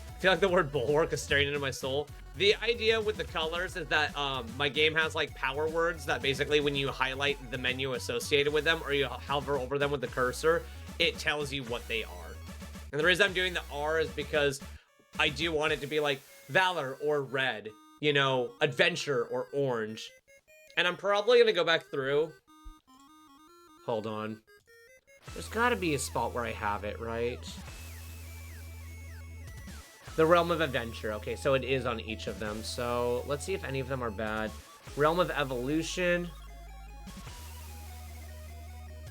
I feel like the word bulwark is staring into my soul. The idea with the colors is that my game has like power words that basically when you highlight the menu associated with them or you hover over them with the cursor, it tells you what they are. And the reason I'm doing the R is because I do want it to be like Valor or Red, you know, Adventure or Orange. And I'm probably going to go back through. Hold on. There's got to be a spot where I have it, right? The Realm of Adventure. Okay, so it is on each of them. So let's see if any of them are bad. Realm of Evolution.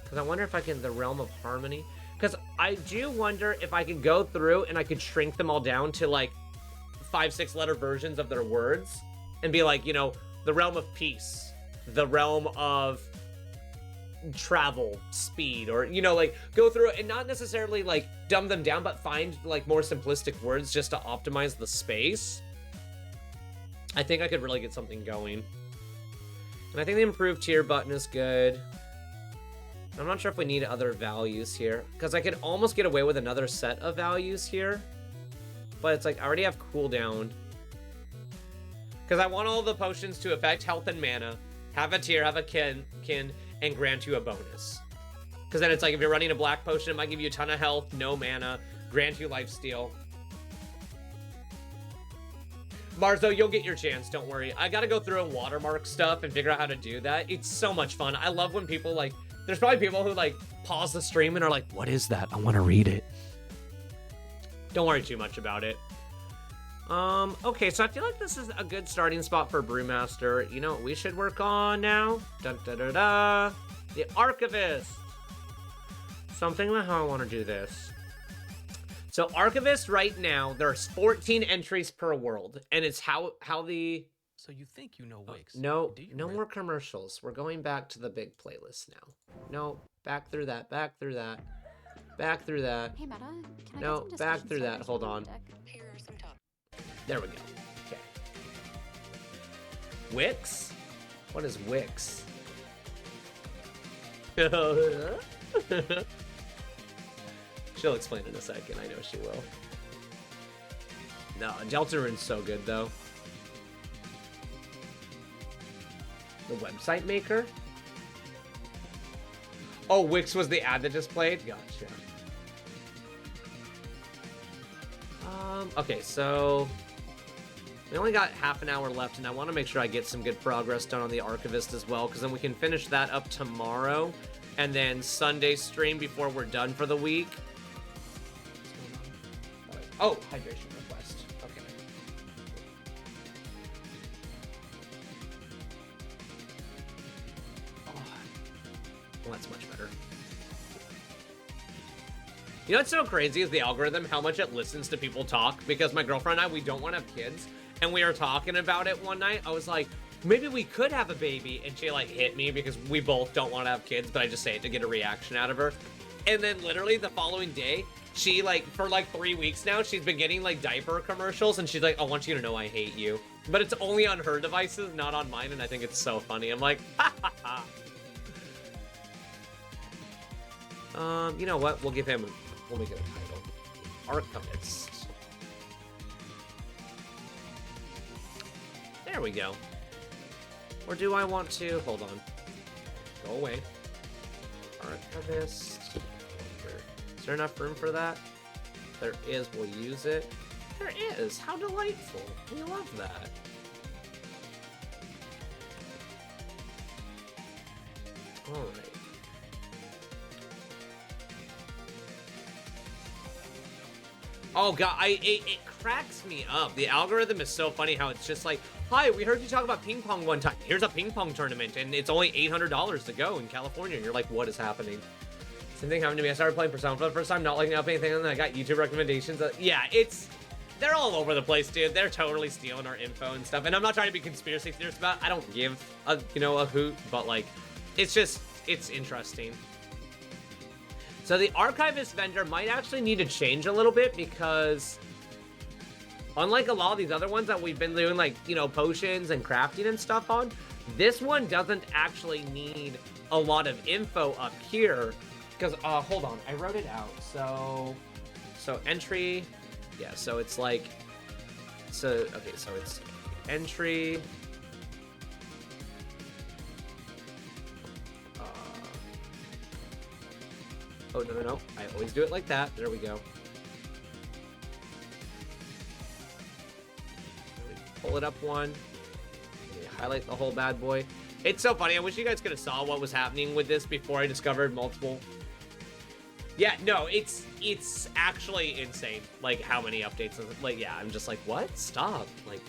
Because I wonder if I can... The Realm of Harmony. Because I do wonder if I could go through and I could shrink them all down to like 5-6 letter versions of their words and be like, you know, the realm of peace, the realm of travel, speed, or, you know, like go through it and not necessarily like dumb them down, but find like more simplistic words just to optimize the space. I think I could really get something going. And I think the improved tier button is good. I'm not sure if we need other values here, because I could almost get away with another set of values here, but it's like I already have cooldown. Because I want all the potions to affect health and mana, have a tier, have a kin, and grant you a bonus. Because then it's like if you're running a black potion, it might give you a ton of health, no mana, grant you lifesteal. Marzo, you'll get your chance, don't worry. I gotta go through and watermark stuff and figure out how to do that. It's so much fun. I love when people like... There's probably people who like pause the stream and are like, what is that? I want to read it. Don't worry too much about it. Okay, so I feel like this is a good starting spot for Brewmaster. You know what we should work on now? Dun, da, da, da. The Archivist. So I'm thinking about how I want to do this. So Archivist right now, there's 14 entries per world. And it's how the... So you think you know Wix? No more commercials. We're going back to the big playlist now. No, back through that, back through that, back through that. Hey, Meta, can I No, get some back discussion through that. starters Hold from on. the deck? Here are some topics. There we go. Okay. Wix? What is Wix? She'll explain in a second. I know she will. No, Deltarune's so good, though. The website maker? Oh, Wix was the ad that just played? Gotcha. Okay, so we only got half an hour left, and I want to make sure I get some good progress done on the Archivist as well, because then we can finish that up tomorrow, and then Sunday stream before we're done for the week. Oh, hydration request. Okay. Oh, well, that's much better. You know what's so crazy is the algorithm, how much it listens to people talk, because my girlfriend and I, we don't want to have kids, and we were talking about it one night. I was like, maybe we could have a baby, and she like hit me because we both don't want to have kids, but I just say it to get a reaction out of her. And then literally the following day, she like, for like 3 weeks now, she's been getting like diaper commercials, and she's like, I want you to know I hate you. But it's only on her devices, not on mine, and I think it's so funny. I'm like, ha ha ha. You know what? We'll give him, we'll make it a title. Archivist. There we go. Or do I want to, hold on. Go away. Archivist. Is there enough room for that? There is, we'll use it. There is, how delightful. We love that. All right. Oh god, it cracks me up. The algorithm is so funny how it's just like, hi, we heard you talk about ping pong one time. Here's a ping pong tournament, and it's only $800 to go in California. And you're like, what is happening? Same thing happened to me. I started playing Persona for the first time, not liking up anything, and then I got YouTube recommendations. Yeah, they're all over the place, dude. They're totally stealing our info and stuff. And I'm not trying to be conspiracy theorist about it. I don't give a hoot, but like, it's interesting. So the Archivist vendor might actually need to change a little bit, because unlike a lot of these other ones that we've been doing, like, potions and crafting and stuff on, this one doesn't actually need a lot of info up here. Because, hold on, I wrote it out. So entry, yeah, so it's like, okay, so it's entry, oh, no, I always do it like that. There we go. Pull it up one. Highlight the whole bad boy. It's so funny. I wish you guys could have saw what was happening with this before I discovered multiple. Yeah, no, it's actually insane. Like, how many updates. Like, yeah, I'm just like, what? Stop. Like,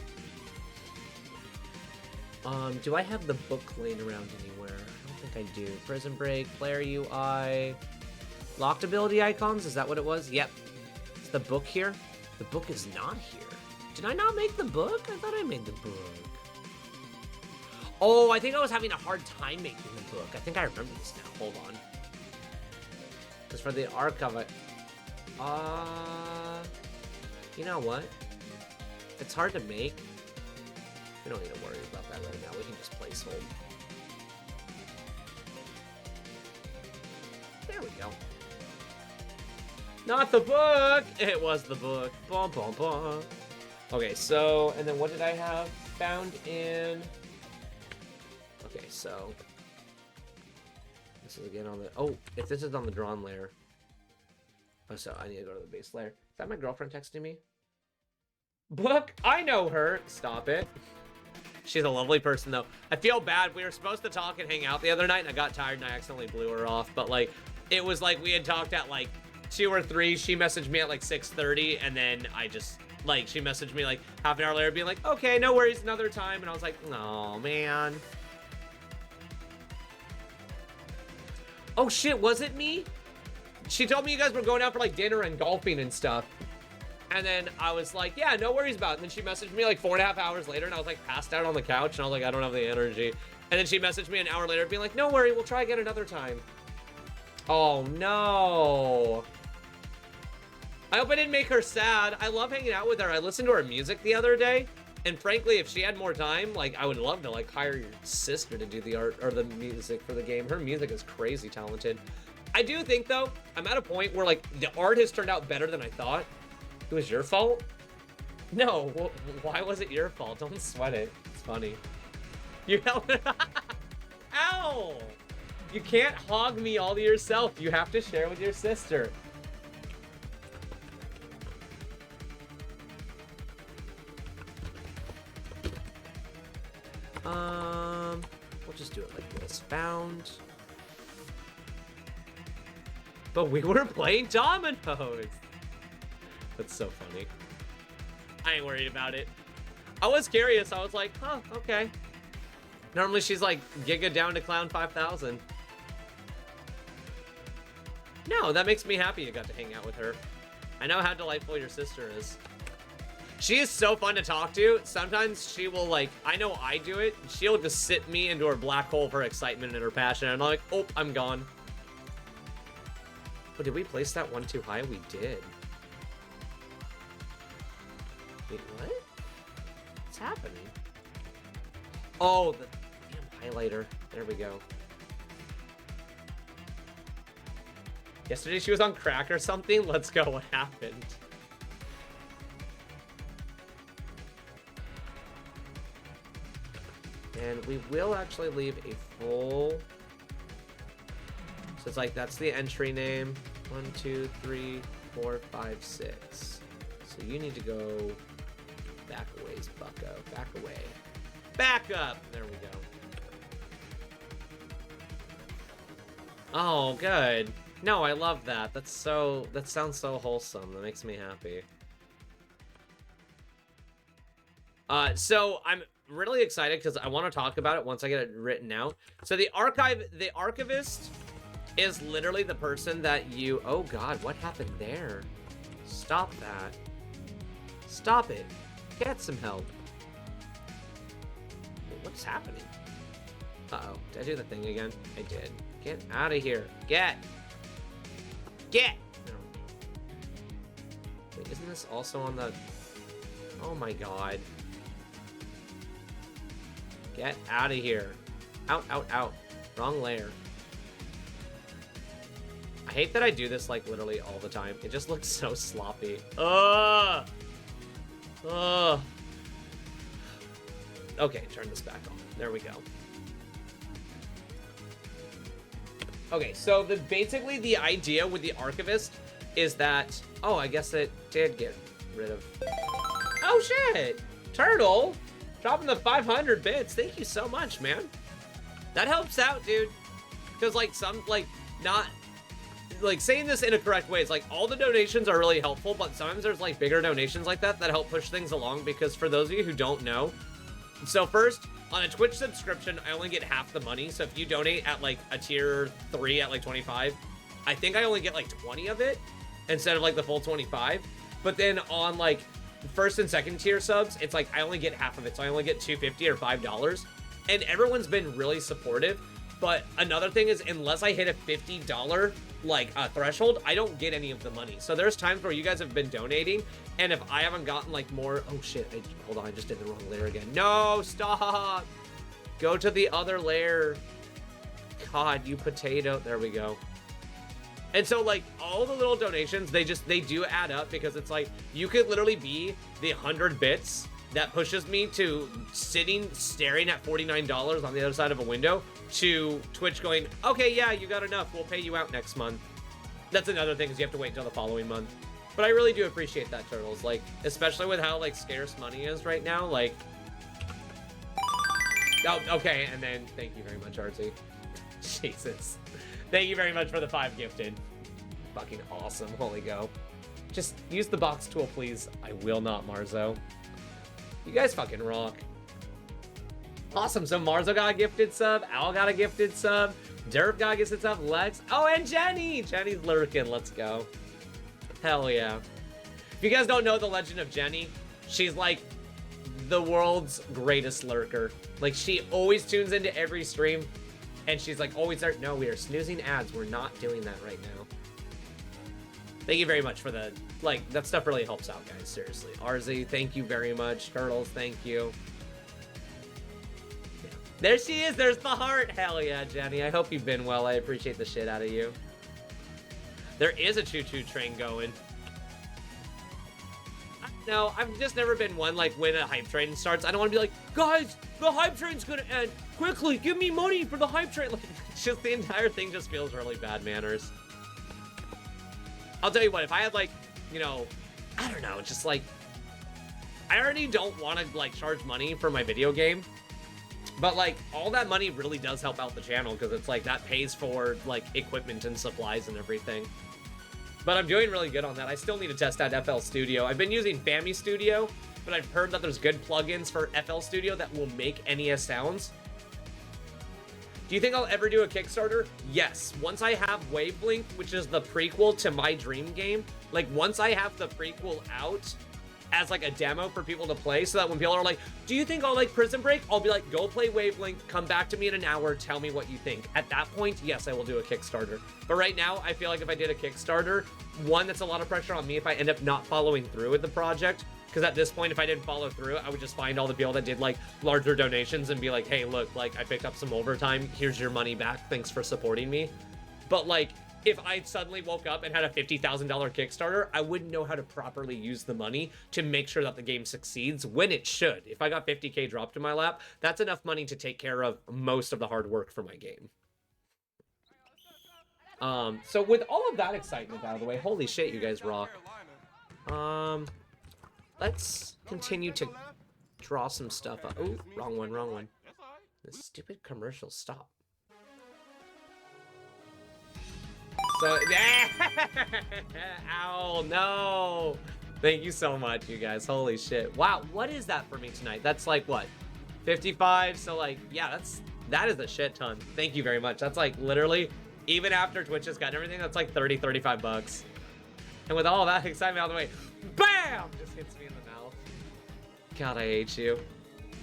do I have the book laying around anywhere? I don't think I do. Prison Break, Player UI, locked ability icons. Is that what it was? Yep. Is the book here? The book is not here. Did I not make the book? I thought I made the book. Oh, I think I was having a hard time making the book. I think I remember this now. Hold on. Because for the archive, you know what? It's hard to make. We don't need to worry about that right now. We can just place hold. There we go. Not the book! It was the book. Bum, bum, bum. Okay, so, and then what did I have found in... Okay, so... This is again on the... Oh, if this is on the drawn layer. Oh, so I need to go to the base layer. Is that my girlfriend texting me? Book? I know her. Stop it. She's a lovely person, though. I feel bad. We were supposed to talk and hang out the other night, and I got tired, and I accidentally blew her off. But, like, it was like we had talked at, like, 2 or 3. She messaged me at, like, 6:30, and then I just... Like, she messaged me, like, half an hour later, being like, okay, no worries, another time. And I was like, oh, man. Oh, shit, was it me? She told me you guys were going out for, like, dinner and golfing and stuff. And then I was like, yeah, no worries about it. And then she messaged me, like, 4.5 hours later, and I was, like, passed out on the couch. And I was like, I don't have the energy. And then she messaged me an hour later, being like, no worry, we'll try again another time. Oh, no. I hope I didn't make her sad. I love hanging out with her. I listened to her music the other day, and frankly, if she had more time, like, I would love to, like, hire your sister to do the art or the music for the game. Her music is crazy talented. I do think, though, I'm at a point where, like, the art has turned out better than I thought. It was your fault? No, why was it your fault? Don't sweat it. It's funny. You held it. Ow! You can't hog me all to yourself. You have to share with your sister. We'll just do it like this. Found. But we were playing dominoes. That's so funny. I ain't worried about it. I was curious. I was like, huh, okay. Normally she's like Giga down to Clown 5000. No, that makes me happy you got to hang out with her. I know how delightful your sister is. She is so fun to talk to. Sometimes she will, like, I know I do it. She'll just sit me into her black hole of her excitement and her passion. And I'm like, oh, I'm gone. Oh, did we place that one too high? We did. Wait, what? What's happening? Oh, the damn highlighter. There we go. Yesterday she was on crack or something? Let's go. What happened? And we will actually leave a full... So it's like, that's the entry name. 1, 2, 3, 4, 5, 6. So you need to go back a ways, bucko. Back away. Back up! There we go. Oh, good. No, I love that. That sounds so wholesome. That makes me happy. So I'm really excited because I want to talk about it once I get it written out. So the Archivist is literally the person that you... Oh God, what happened there? Stop that. Stop it. Get some help. What's happening? Uh-oh. Did I do the thing again? I did. Get out of here. Get! Get! No. Wait, isn't this also on the... Oh my God. Get out of here. Out, out, out. Wrong layer. I hate that I do this, like, literally all the time. It just looks so sloppy. Ugh! Ugh. Okay, turn this back on. There we go. Okay, so basically the idea with the Archivist is that... Oh, I guess it did get rid of... Oh, shit! Turtle! Dropping the 500 bits. Thank you so much, man. That helps out, dude. Because, like, not... Like, saying this in a correct way, it's like, all the donations are really helpful, but sometimes there's, like, bigger donations like that help push things along, because for those of you who don't know... So first, on a Twitch subscription, I only get half the money, so if you donate at, like, a tier 3 at, like, 25, I think I only get, like, 20 of it, instead of, like, the full 25. But then on, like... First and second tier subs, it's like I only get half of it, so I only get $2.50 or $5, and everyone's been really supportive. But another thing is, unless I hit a $50 like threshold, I don't get any of the money. So there's times where you guys have been donating, and if I haven't gotten like more... Oh shit, hold on, I just did the wrong layer again. No, stop! Go to the other layer. God, you potato. There we go. And so, like, all the little donations, they do add up, because it's like, you could literally be the 100 bits that pushes me to staring at $49 on the other side of a window, to Twitch going, okay, yeah, you got enough, we'll pay you out next month. That's another thing, is you have to wait until the following month. But I really do appreciate that, Turtles. Like, especially with how, like, scarce money is right now, like... Oh, okay, and then, thank you very much, Artsy. Jesus. Thank you very much for the 5 gifted. Fucking awesome. Holy go. Just use the box tool, please. I will not, Marzo. You guys fucking rock. Awesome. So Marzo got a gifted sub. Al got a gifted sub. Derp got a gifted sub. Lex. Oh, and Jenny. Jenny's lurking. Let's go. Hell yeah. If you guys don't know the legend of Jenny, she's like the world's greatest lurker. Like, she always tunes into every stream. And she's like, always there. No, we are snoozing ads. We're not doing that right now. Thank you very much for the, like, that stuff really helps out, guys, seriously. RZ, thank you very much. Turtles, thank you. Yeah. There she is, there's the heart. Hell yeah, Jenny. I hope you've been well. I appreciate the shit out of you. There is a choo-choo train going. No, I've just never been one, like, when a hype train starts, I don't want to be like, guys, the hype train's gonna end. Quickly, give me money for the hype train. Like, just the entire thing just feels really bad manners. I'll tell you what, if I had, like, you know, I don't know, just, like, I already don't want to, like, charge money for my video game. But, like, all that money really does help out the channel, because it's, like, that pays for, like, equipment and supplies and everything. But I'm doing really good on that. I still need to test out FL Studio. I've been using Fami Studio, but I've heard that there's good plugins for FL Studio that will make NES sounds. Do you think I'll ever do a Kickstarter? Yes. Once I have Wavelength, which is the prequel to my dream game, like, once I have the prequel out as, like, a demo for people to play, so that when people are like, do you think I'll like Prison Break? I'll be like, go play Wavelength, come back to me in an hour, tell me what you think. At that point, yes, I will do a Kickstarter. But right now, I feel like if I did a Kickstarter, one, that's a lot of pressure on me if I end up not following through with the project. Because at this point, if I didn't follow through, I would just find all the people that did, like, larger donations and be like, hey, look, like, I picked up some overtime. Here's your money back. Thanks for supporting me. But, like, if I suddenly woke up and had a $50,000 Kickstarter, I wouldn't know how to properly use the money to make sure that the game succeeds when it should. If I got 50K dropped in my lap, that's enough money to take care of most of the hard work for my game. So with all of that excitement out of the way, holy shit, you guys rock. Let's continue to draw some stuff up. Oh, wrong one, wrong one. This stupid commercial, stop. So, ow, no. Thank you so much, you guys. Holy shit. Wow, what is that for me tonight? That's like, what, 55? So, like, yeah, that is a shit ton. Thank you very much. That's like, literally, even after Twitch has gotten everything, that's like 30, 35 bucks. And with all that excitement out of the way, BAM! Just hits me in the mouth. God, I hate you.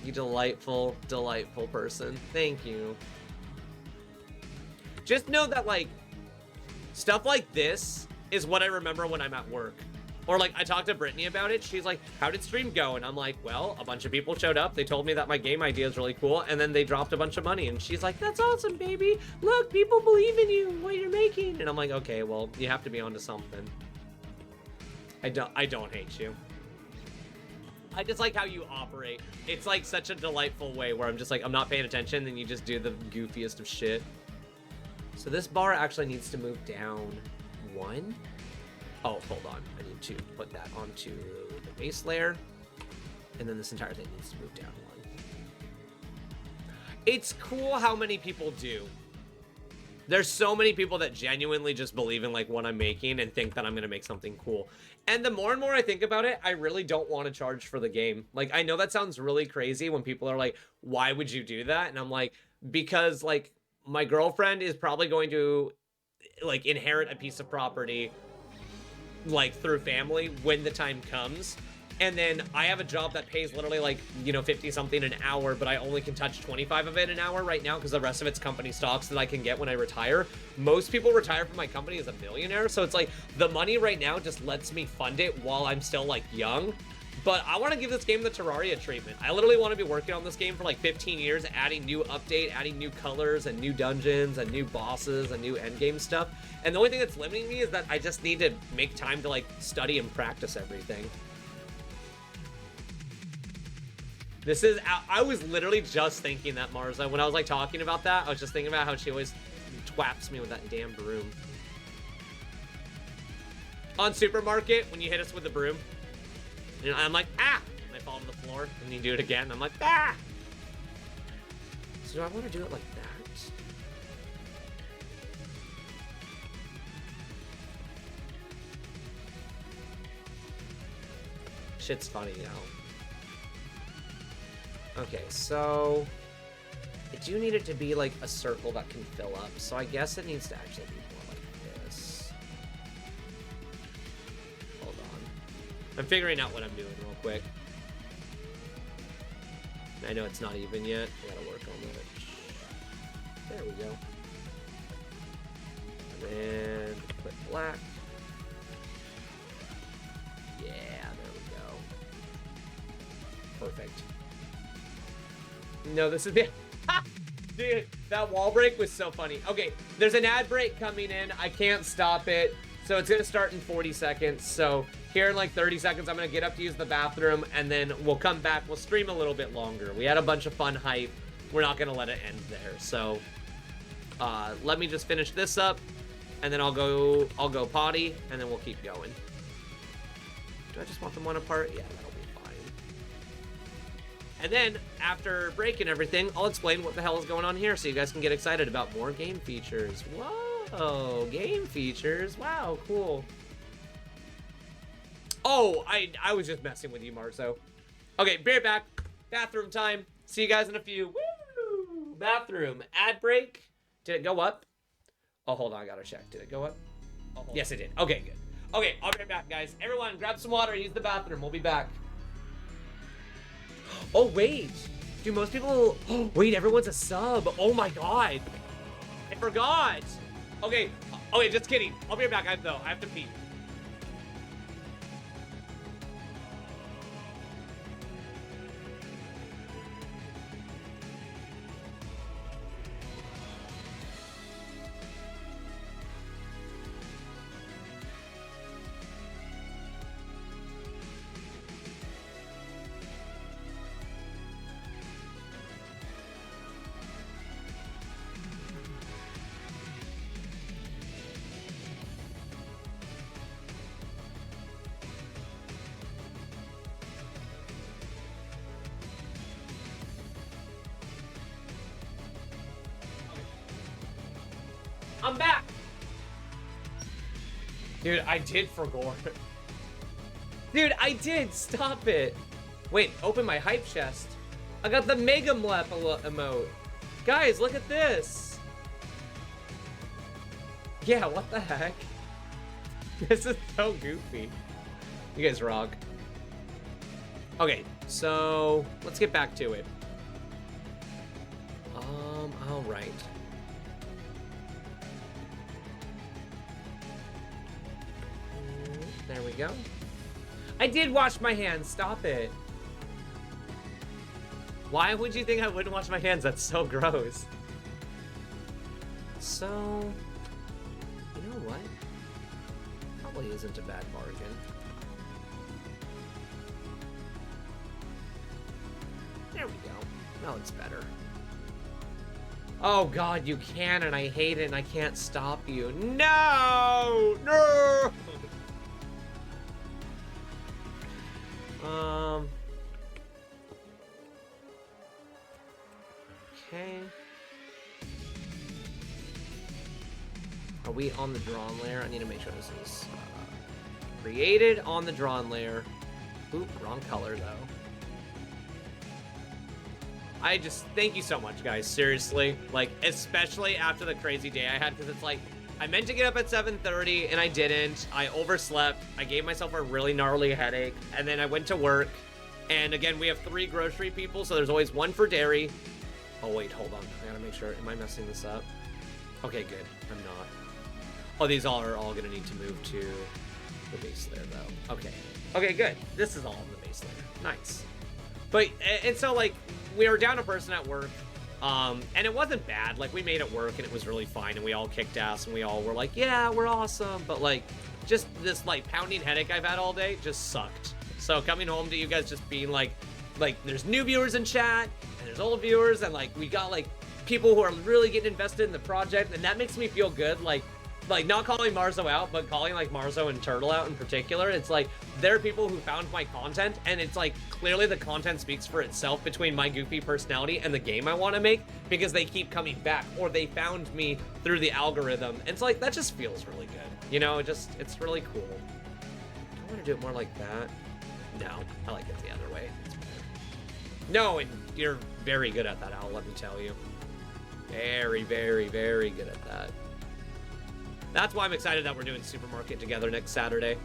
You delightful, delightful person. Thank you. Just know that, like, stuff like this is what I remember when I'm at work. Or, like, I talked to Brittany about it. She's like, how did stream go? And I'm like, well, a bunch of people showed up. They told me that my game idea is really cool. And then they dropped a bunch of money. And she's like, that's awesome, baby. Look, people believe in you, what you're making. And I'm like, okay, well, you have to be onto something. I don't hate you. I just like how you operate. It's like such a delightful way where I'm just like, I'm not paying attention. Then you just do the goofiest of shit. So this bar actually needs to move down one. Oh, hold on. I need to put that onto the base layer. And then this entire thing needs to move down one. It's cool how many people do. There's so many people that genuinely just believe in, like, what I'm making and think that I'm going to make something cool. And the more and more I think about it, I really don't want to charge for the game. Like, I know that sounds really crazy when people are like, why would you do that? And I'm like, because, like, my girlfriend is probably going to, like, inherit a piece of property, like, through family when the time comes. And then I have a job that pays literally, like, you know, 50 something an hour, but I only can touch 25 of it an hour right now because the rest of it's company stocks that I can get when I retire. Most people retire from my company as a millionaire. So it's like the money right now just lets me fund it while I'm still, like, young. But I want to give this game the Terraria treatment. I literally want to be working on this game for like 15 years, adding new update, adding new colors and new dungeons and new bosses and new endgame stuff. And the only thing that's limiting me is that I just need to make time to, like, study and practice everything. This is, I was literally just thinking that, Marza. When I was, like, talking about that, I was just thinking about how she always twaps me with that damn broom. On Supermarket, when you hit us with the broom, and I'm like, ah! And I fall to the floor, and you do it again, and I'm like, ah! So do I want to do it like that? Shit's funny now. Okay, so I do need it to be like a circle that can fill up, so I guess it needs to actually be more like this. Hold on. I'm figuring out what I'm doing real quick. I know it's not even yet. I gotta work on that. There we go. And then put black. perfect. No, this is the... Dude, that wall break was so funny. Okay, there's an ad break coming in. I can't stop it. So it's going to start in 40 seconds. So here in like 30 seconds, I'm going to get up to use the bathroom, and then we'll come back. We'll stream a little bit longer. We had a bunch of fun hype. We're not going to let it end there. So let me just finish this up, and then I'll go potty, and then we'll keep going. Do I just want them one apart? Yeah, that'll be fine. And then, after break and everything, I'll explain what the hell is going on here so you guys can get excited about more game features. Whoa, game features. Wow, cool. Oh, I was just messing with you, Marzo. Okay, be right back. Bathroom time. See you guys in a few. Woo! Bathroom. Ad break. Did it go up? Oh, hold on. I gotta check. Did it go up? Oh, yes, it did. Okay, good. Okay, I'll be right back, guys. Everyone, grab some water. Use the bathroom. We'll be back. Oh, wait. Do most people... Oh, wait, everyone's a sub. Oh, my God. I forgot. Okay, just kidding. I'll be right back, though. I have to pee. I'm back! Dude, I did forgot. Dude, I did! Stop it! Wait, open my hype chest. I got the Mega Mlep emote. Guys, look at this! Yeah, what the heck? This is so goofy. You guys rock. Okay, so let's get back to it. Alright. There we go. I did wash my hands. Stop it. Why would you think I wouldn't wash my hands? That's so gross. So, you know what? Probably isn't a bad bargain. There we go. That looks better. Oh God, you can, and I hate it, and I can't stop you. No! No! Okay. Are we on the drawn layer? I need to make sure this is created on the drawn layer. Oop, wrong color though. I just, thank you so much, guys. Seriously, like, especially after the crazy day I had, because it's like, I meant to get up at 7:30 and I didn't. I overslept. I gave myself a really gnarly headache, and then I went to work. And again, we have 3 grocery people, so there's always 1 for dairy. Oh wait, hold on. I gotta make sure. Am I messing this up? Okay, good. I'm not. Oh, these all are all gonna need to move to the base layer though. Okay. Okay, good. This is all in the base layer. Nice. But, and so like, we were down a person at work. And it wasn't bad. Like, we made it work and it was really fine, and we all kicked ass and we all were like, yeah, we're awesome. But like, just this like pounding headache I've had all day just sucked. So coming home to you guys just being like there's new viewers in chat and there's old viewers, and like we got like people who are really getting invested in the project, and that makes me feel good. Like not calling Marzo out, but calling like Marzo and Turtle out in particular. It's like, there are people who found my content, and it's like, clearly the content speaks for itself between my goofy personality and the game I want to make, because they keep coming back, or they found me through the algorithm. And it's like, that just feels really good. You know, it's really cool. I want to do it more like that. No, I like it the other way. It's better. No, and you're very good at that, Al, let me tell you. Very, very, very good at that. That's why I'm excited that we're doing Supermarket together next Saturday.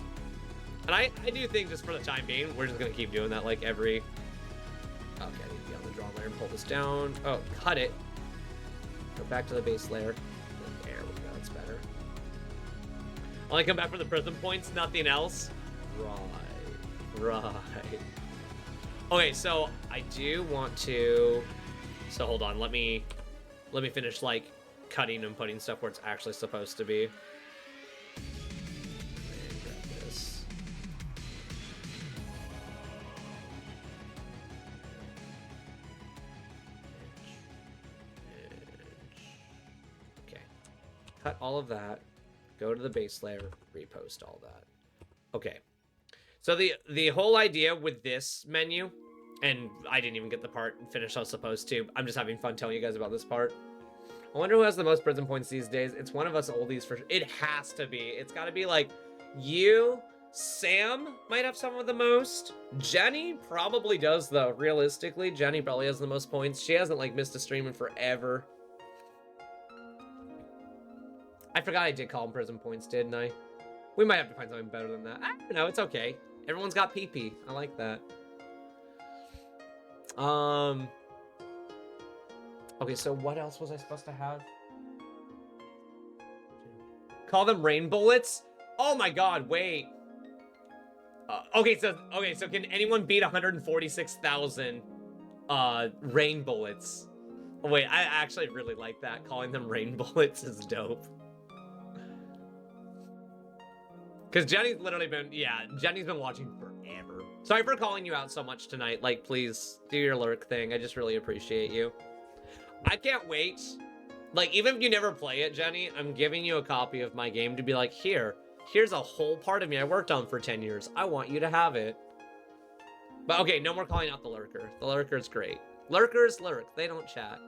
And I do think, just for the time being, we're just going to keep doing that like every... Okay, I need to be on the draw layer and pull this down. Oh, cut it. Go back to the base layer. There we go, that's better. Only come back for the prism points, nothing else. Right. Okay, so I do want to. So hold on, let me finish like cutting and putting stuff where it's actually supposed to be. And grab this. Okay, cut all of that. Go to the base layer, repost all that. Okay. So the whole idea with this menu, and I didn't even get the part finished I was supposed to. I'm just having fun telling you guys about this part. I wonder who has the most prison points these days. It's one of us oldies for sure. It has to be. It's got to be like you. Sam might have some of the most. Jenny probably does though. Realistically, Jenny probably has the most points. She hasn't like missed a stream in forever. I forgot I did call them prison points, didn't I? We might have to find something better than that. I don't know. It's okay. Everyone's got PP. I like that. Okay, so what else was I supposed to have? Call them rain bullets? Oh my god, wait. Okay, so can anyone beat 146,000 rain bullets? Oh, wait, I actually really like that. Calling them rain bullets is dope. Because Jenny's literally been, Jenny's been watching forever. Sorry for calling you out so much tonight. Like, please do your lurk thing. I just really appreciate you. I can't wait. Like, even if you never play it, Jenny, I'm giving you a copy of my game to be like, here's a whole part of me I worked on for 10 years. I want you to have it. But okay, no more calling out the lurker. The lurker's great. Lurkers lurk. They don't chat.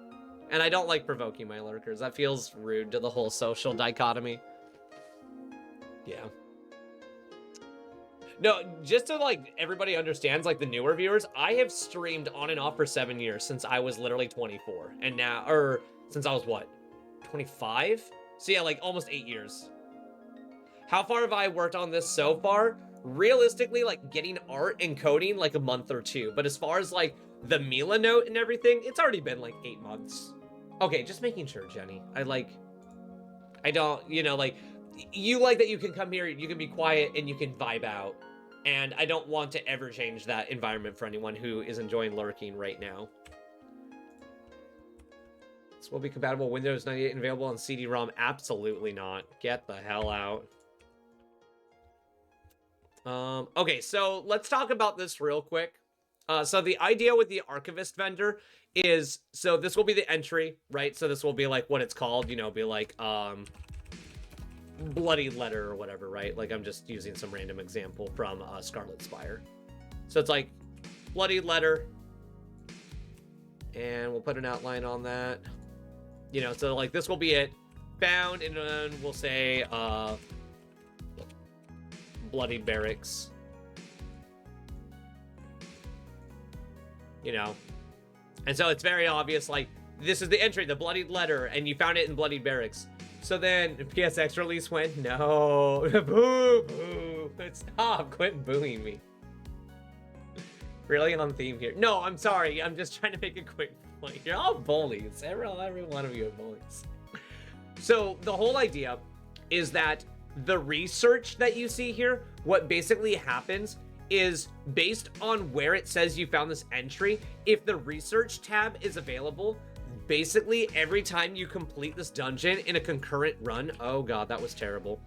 And I don't like provoking my lurkers. That feels rude to the whole social dichotomy. Yeah. No, just to like everybody understands, like the newer viewers, I have streamed on and off for 7 years since I was literally 24. And now, or since I was what, 25? So yeah, like almost 8 years. How far have I worked on this so far? Realistically, like getting art and coding like a month or two. But as far as like the Mila note and everything, it's already been like 8 months. Okay, just making sure, Jenny. I don't, you know, like, you like that you can come here, you can be quiet, and you can vibe out. And I don't want to ever change that environment for anyone who is enjoying lurking right now. This will be compatible Windows 98 and available on CD-ROM. Absolutely not. Get the hell out. Okay, so let's talk about this real quick. So the idea with the Archivist vendor is, so this will be the entry, right? So this will be like what it's called, you know, be like, bloody letter or whatever, right? Like I'm just using some random example from Scarlet Spire. So it's like bloody letter, and we'll put an outline on that. You know, so like this will be it. Found, and then we'll say bloody barracks. You know, and so it's very obvious, like this is the entry, the bloodied letter, and you found it in bloody barracks. So then PSX release went, no, boo, boo, stop, quit booing me. Really on theme here. No, I'm sorry, I'm just trying to make a quick point. You're all bullies, every one of you are bullies. So the whole idea is that the research that you see here, what basically happens is based on where it says you found this entry, if the research tab is available, basically every time you complete this dungeon in a concurrent run, oh god, that was terrible,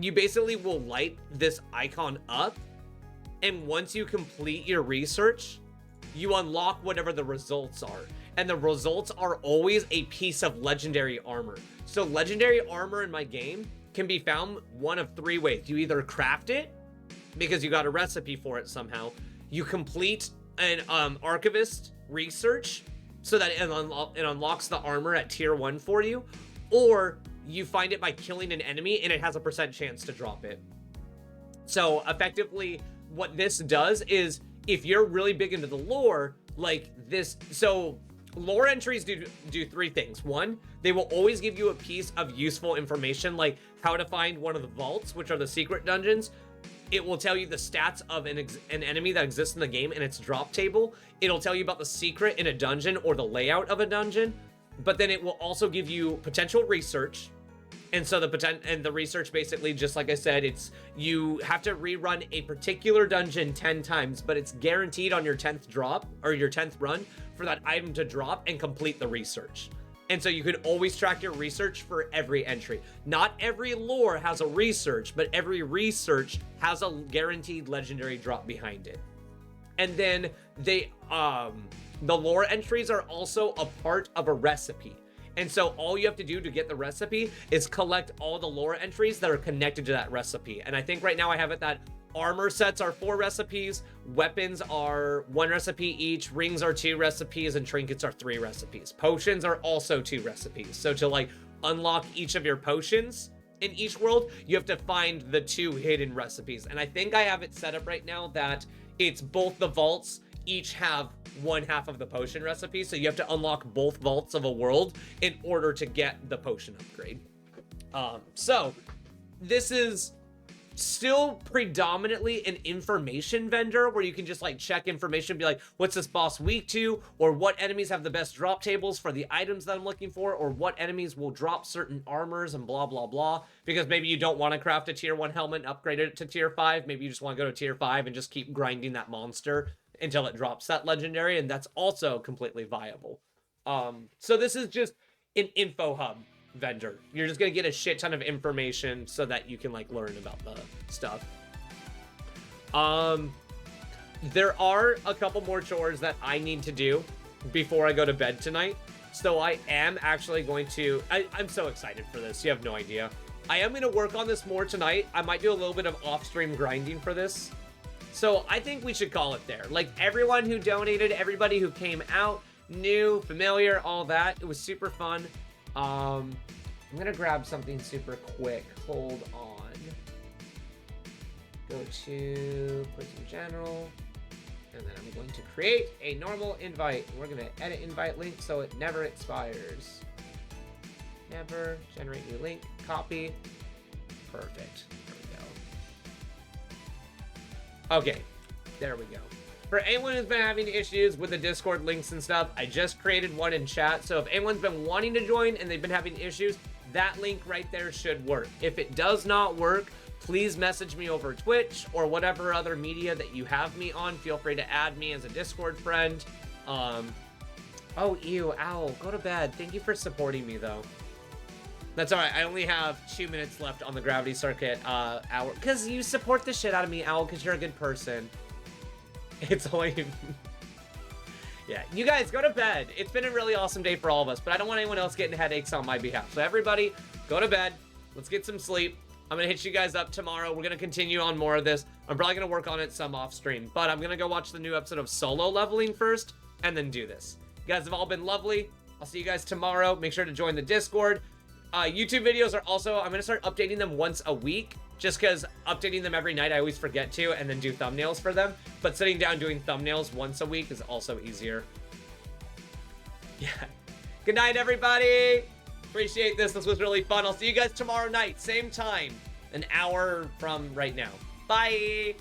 you basically will light this icon up, and once you complete your research, you unlock whatever the results are, and the results are always a piece of legendary armor. So legendary armor in my game can be found one of three ways. You either craft it because you got a recipe for it somehow, you complete an Archivist research so that it unlocks the armor at tier 1 for you, or you find it by killing an enemy and it has a % chance to drop it. So effectively what this does is, if you're really big into the lore, like this, so lore entries do three things. One, they will always give you a piece of useful information, like how to find one of the vaults, which are the secret dungeons. It will tell you the stats of an enemy that exists in the game and its drop table. It'll tell you about the secret in a dungeon or the layout of a dungeon. But then it will also give you potential research. And so the research basically, just like I said, it's you have to rerun a particular dungeon 10 times, but it's guaranteed on your 10th drop or your 10th run for that item to drop and complete the research. And so you can always track your research for every entry. Not every lore has a research, but every research has a guaranteed legendary drop behind it. And then the lore entries are also a part of a recipe. And so all you have to do to get the recipe is collect all the lore entries that are connected to that recipe. And I think right now I have it that armor sets are 4 recipes, weapons are 1 recipe each, rings are 2 recipes, and trinkets are 3 recipes. Potions are also 2 recipes. So to like unlock each of your potions in each world, you have to find the 2 hidden recipes. And I think I have it set up right now that it's both the vaults each have 1/2 of the potion recipe, so you have to unlock both vaults of a world in order to get the potion upgrade. So this is still predominantly an information vendor where you can just like check information, be like, what's this boss weak to, or what enemies have the best drop tables for the items that I'm looking for, or what enemies will drop certain armors and blah blah blah, because maybe you don't want to craft a tier 1 helmet and upgrade it to tier 5. Maybe you just want to go to tier 5 and just keep grinding that monster until it drops that legendary, and that's also completely viable. So this is just an info hub vendor. You're just gonna get a shit ton of information so that you can like learn about the stuff. There are a couple more chores that I need to do before I go to bed tonight, so I am actually going to I'm so excited for this, you have no idea. I am gonna work on this more tonight. I might do a little bit of off-stream grinding for this. So I think we should call it there. Like everyone who donated, everybody who came out, new, familiar, all that. It was super fun. I'm gonna grab something super quick. Hold on. Go to Prison General. And then I'm going to create a normal invite. We're gonna edit invite link so it never expires. Never generate new link. Copy. Perfect. Okay, there we go. For anyone who's been having issues with the Discord links and stuff, I just created one in chat. So if anyone's been wanting to join and they've been having issues, that link right there should work. If it does not work, please message me over Twitch or whatever other media that you have me on. Feel free to add me as a Discord friend. Oh, ew, owl, go to bed. Thank you for supporting me, though. That's all right. I only have 2 minutes left on the Gravity Circuit hour. Because you support the shit out of me, Owl, because you're a good person. It's only... Yeah, you guys, go to bed. It's been a really awesome day for all of us, but I don't want anyone else getting headaches on my behalf. So everybody, go to bed. Let's get some sleep. I'm going to hit you guys up tomorrow. We're going to continue on more of this. I'm probably going to work on it some off stream, but I'm going to go watch the new episode of Solo Leveling first and then do this. You guys have all been lovely. I'll see you guys tomorrow. Make sure to join the Discord. YouTube videos are also, I'm going to start updating them once a week, just because updating them every night, I always forget to, and then do thumbnails for them. But sitting down doing thumbnails once a week is also easier. Yeah. Good night, everybody. Appreciate this. This was really fun. I'll see you guys tomorrow night, same time, an hour from right now. Bye.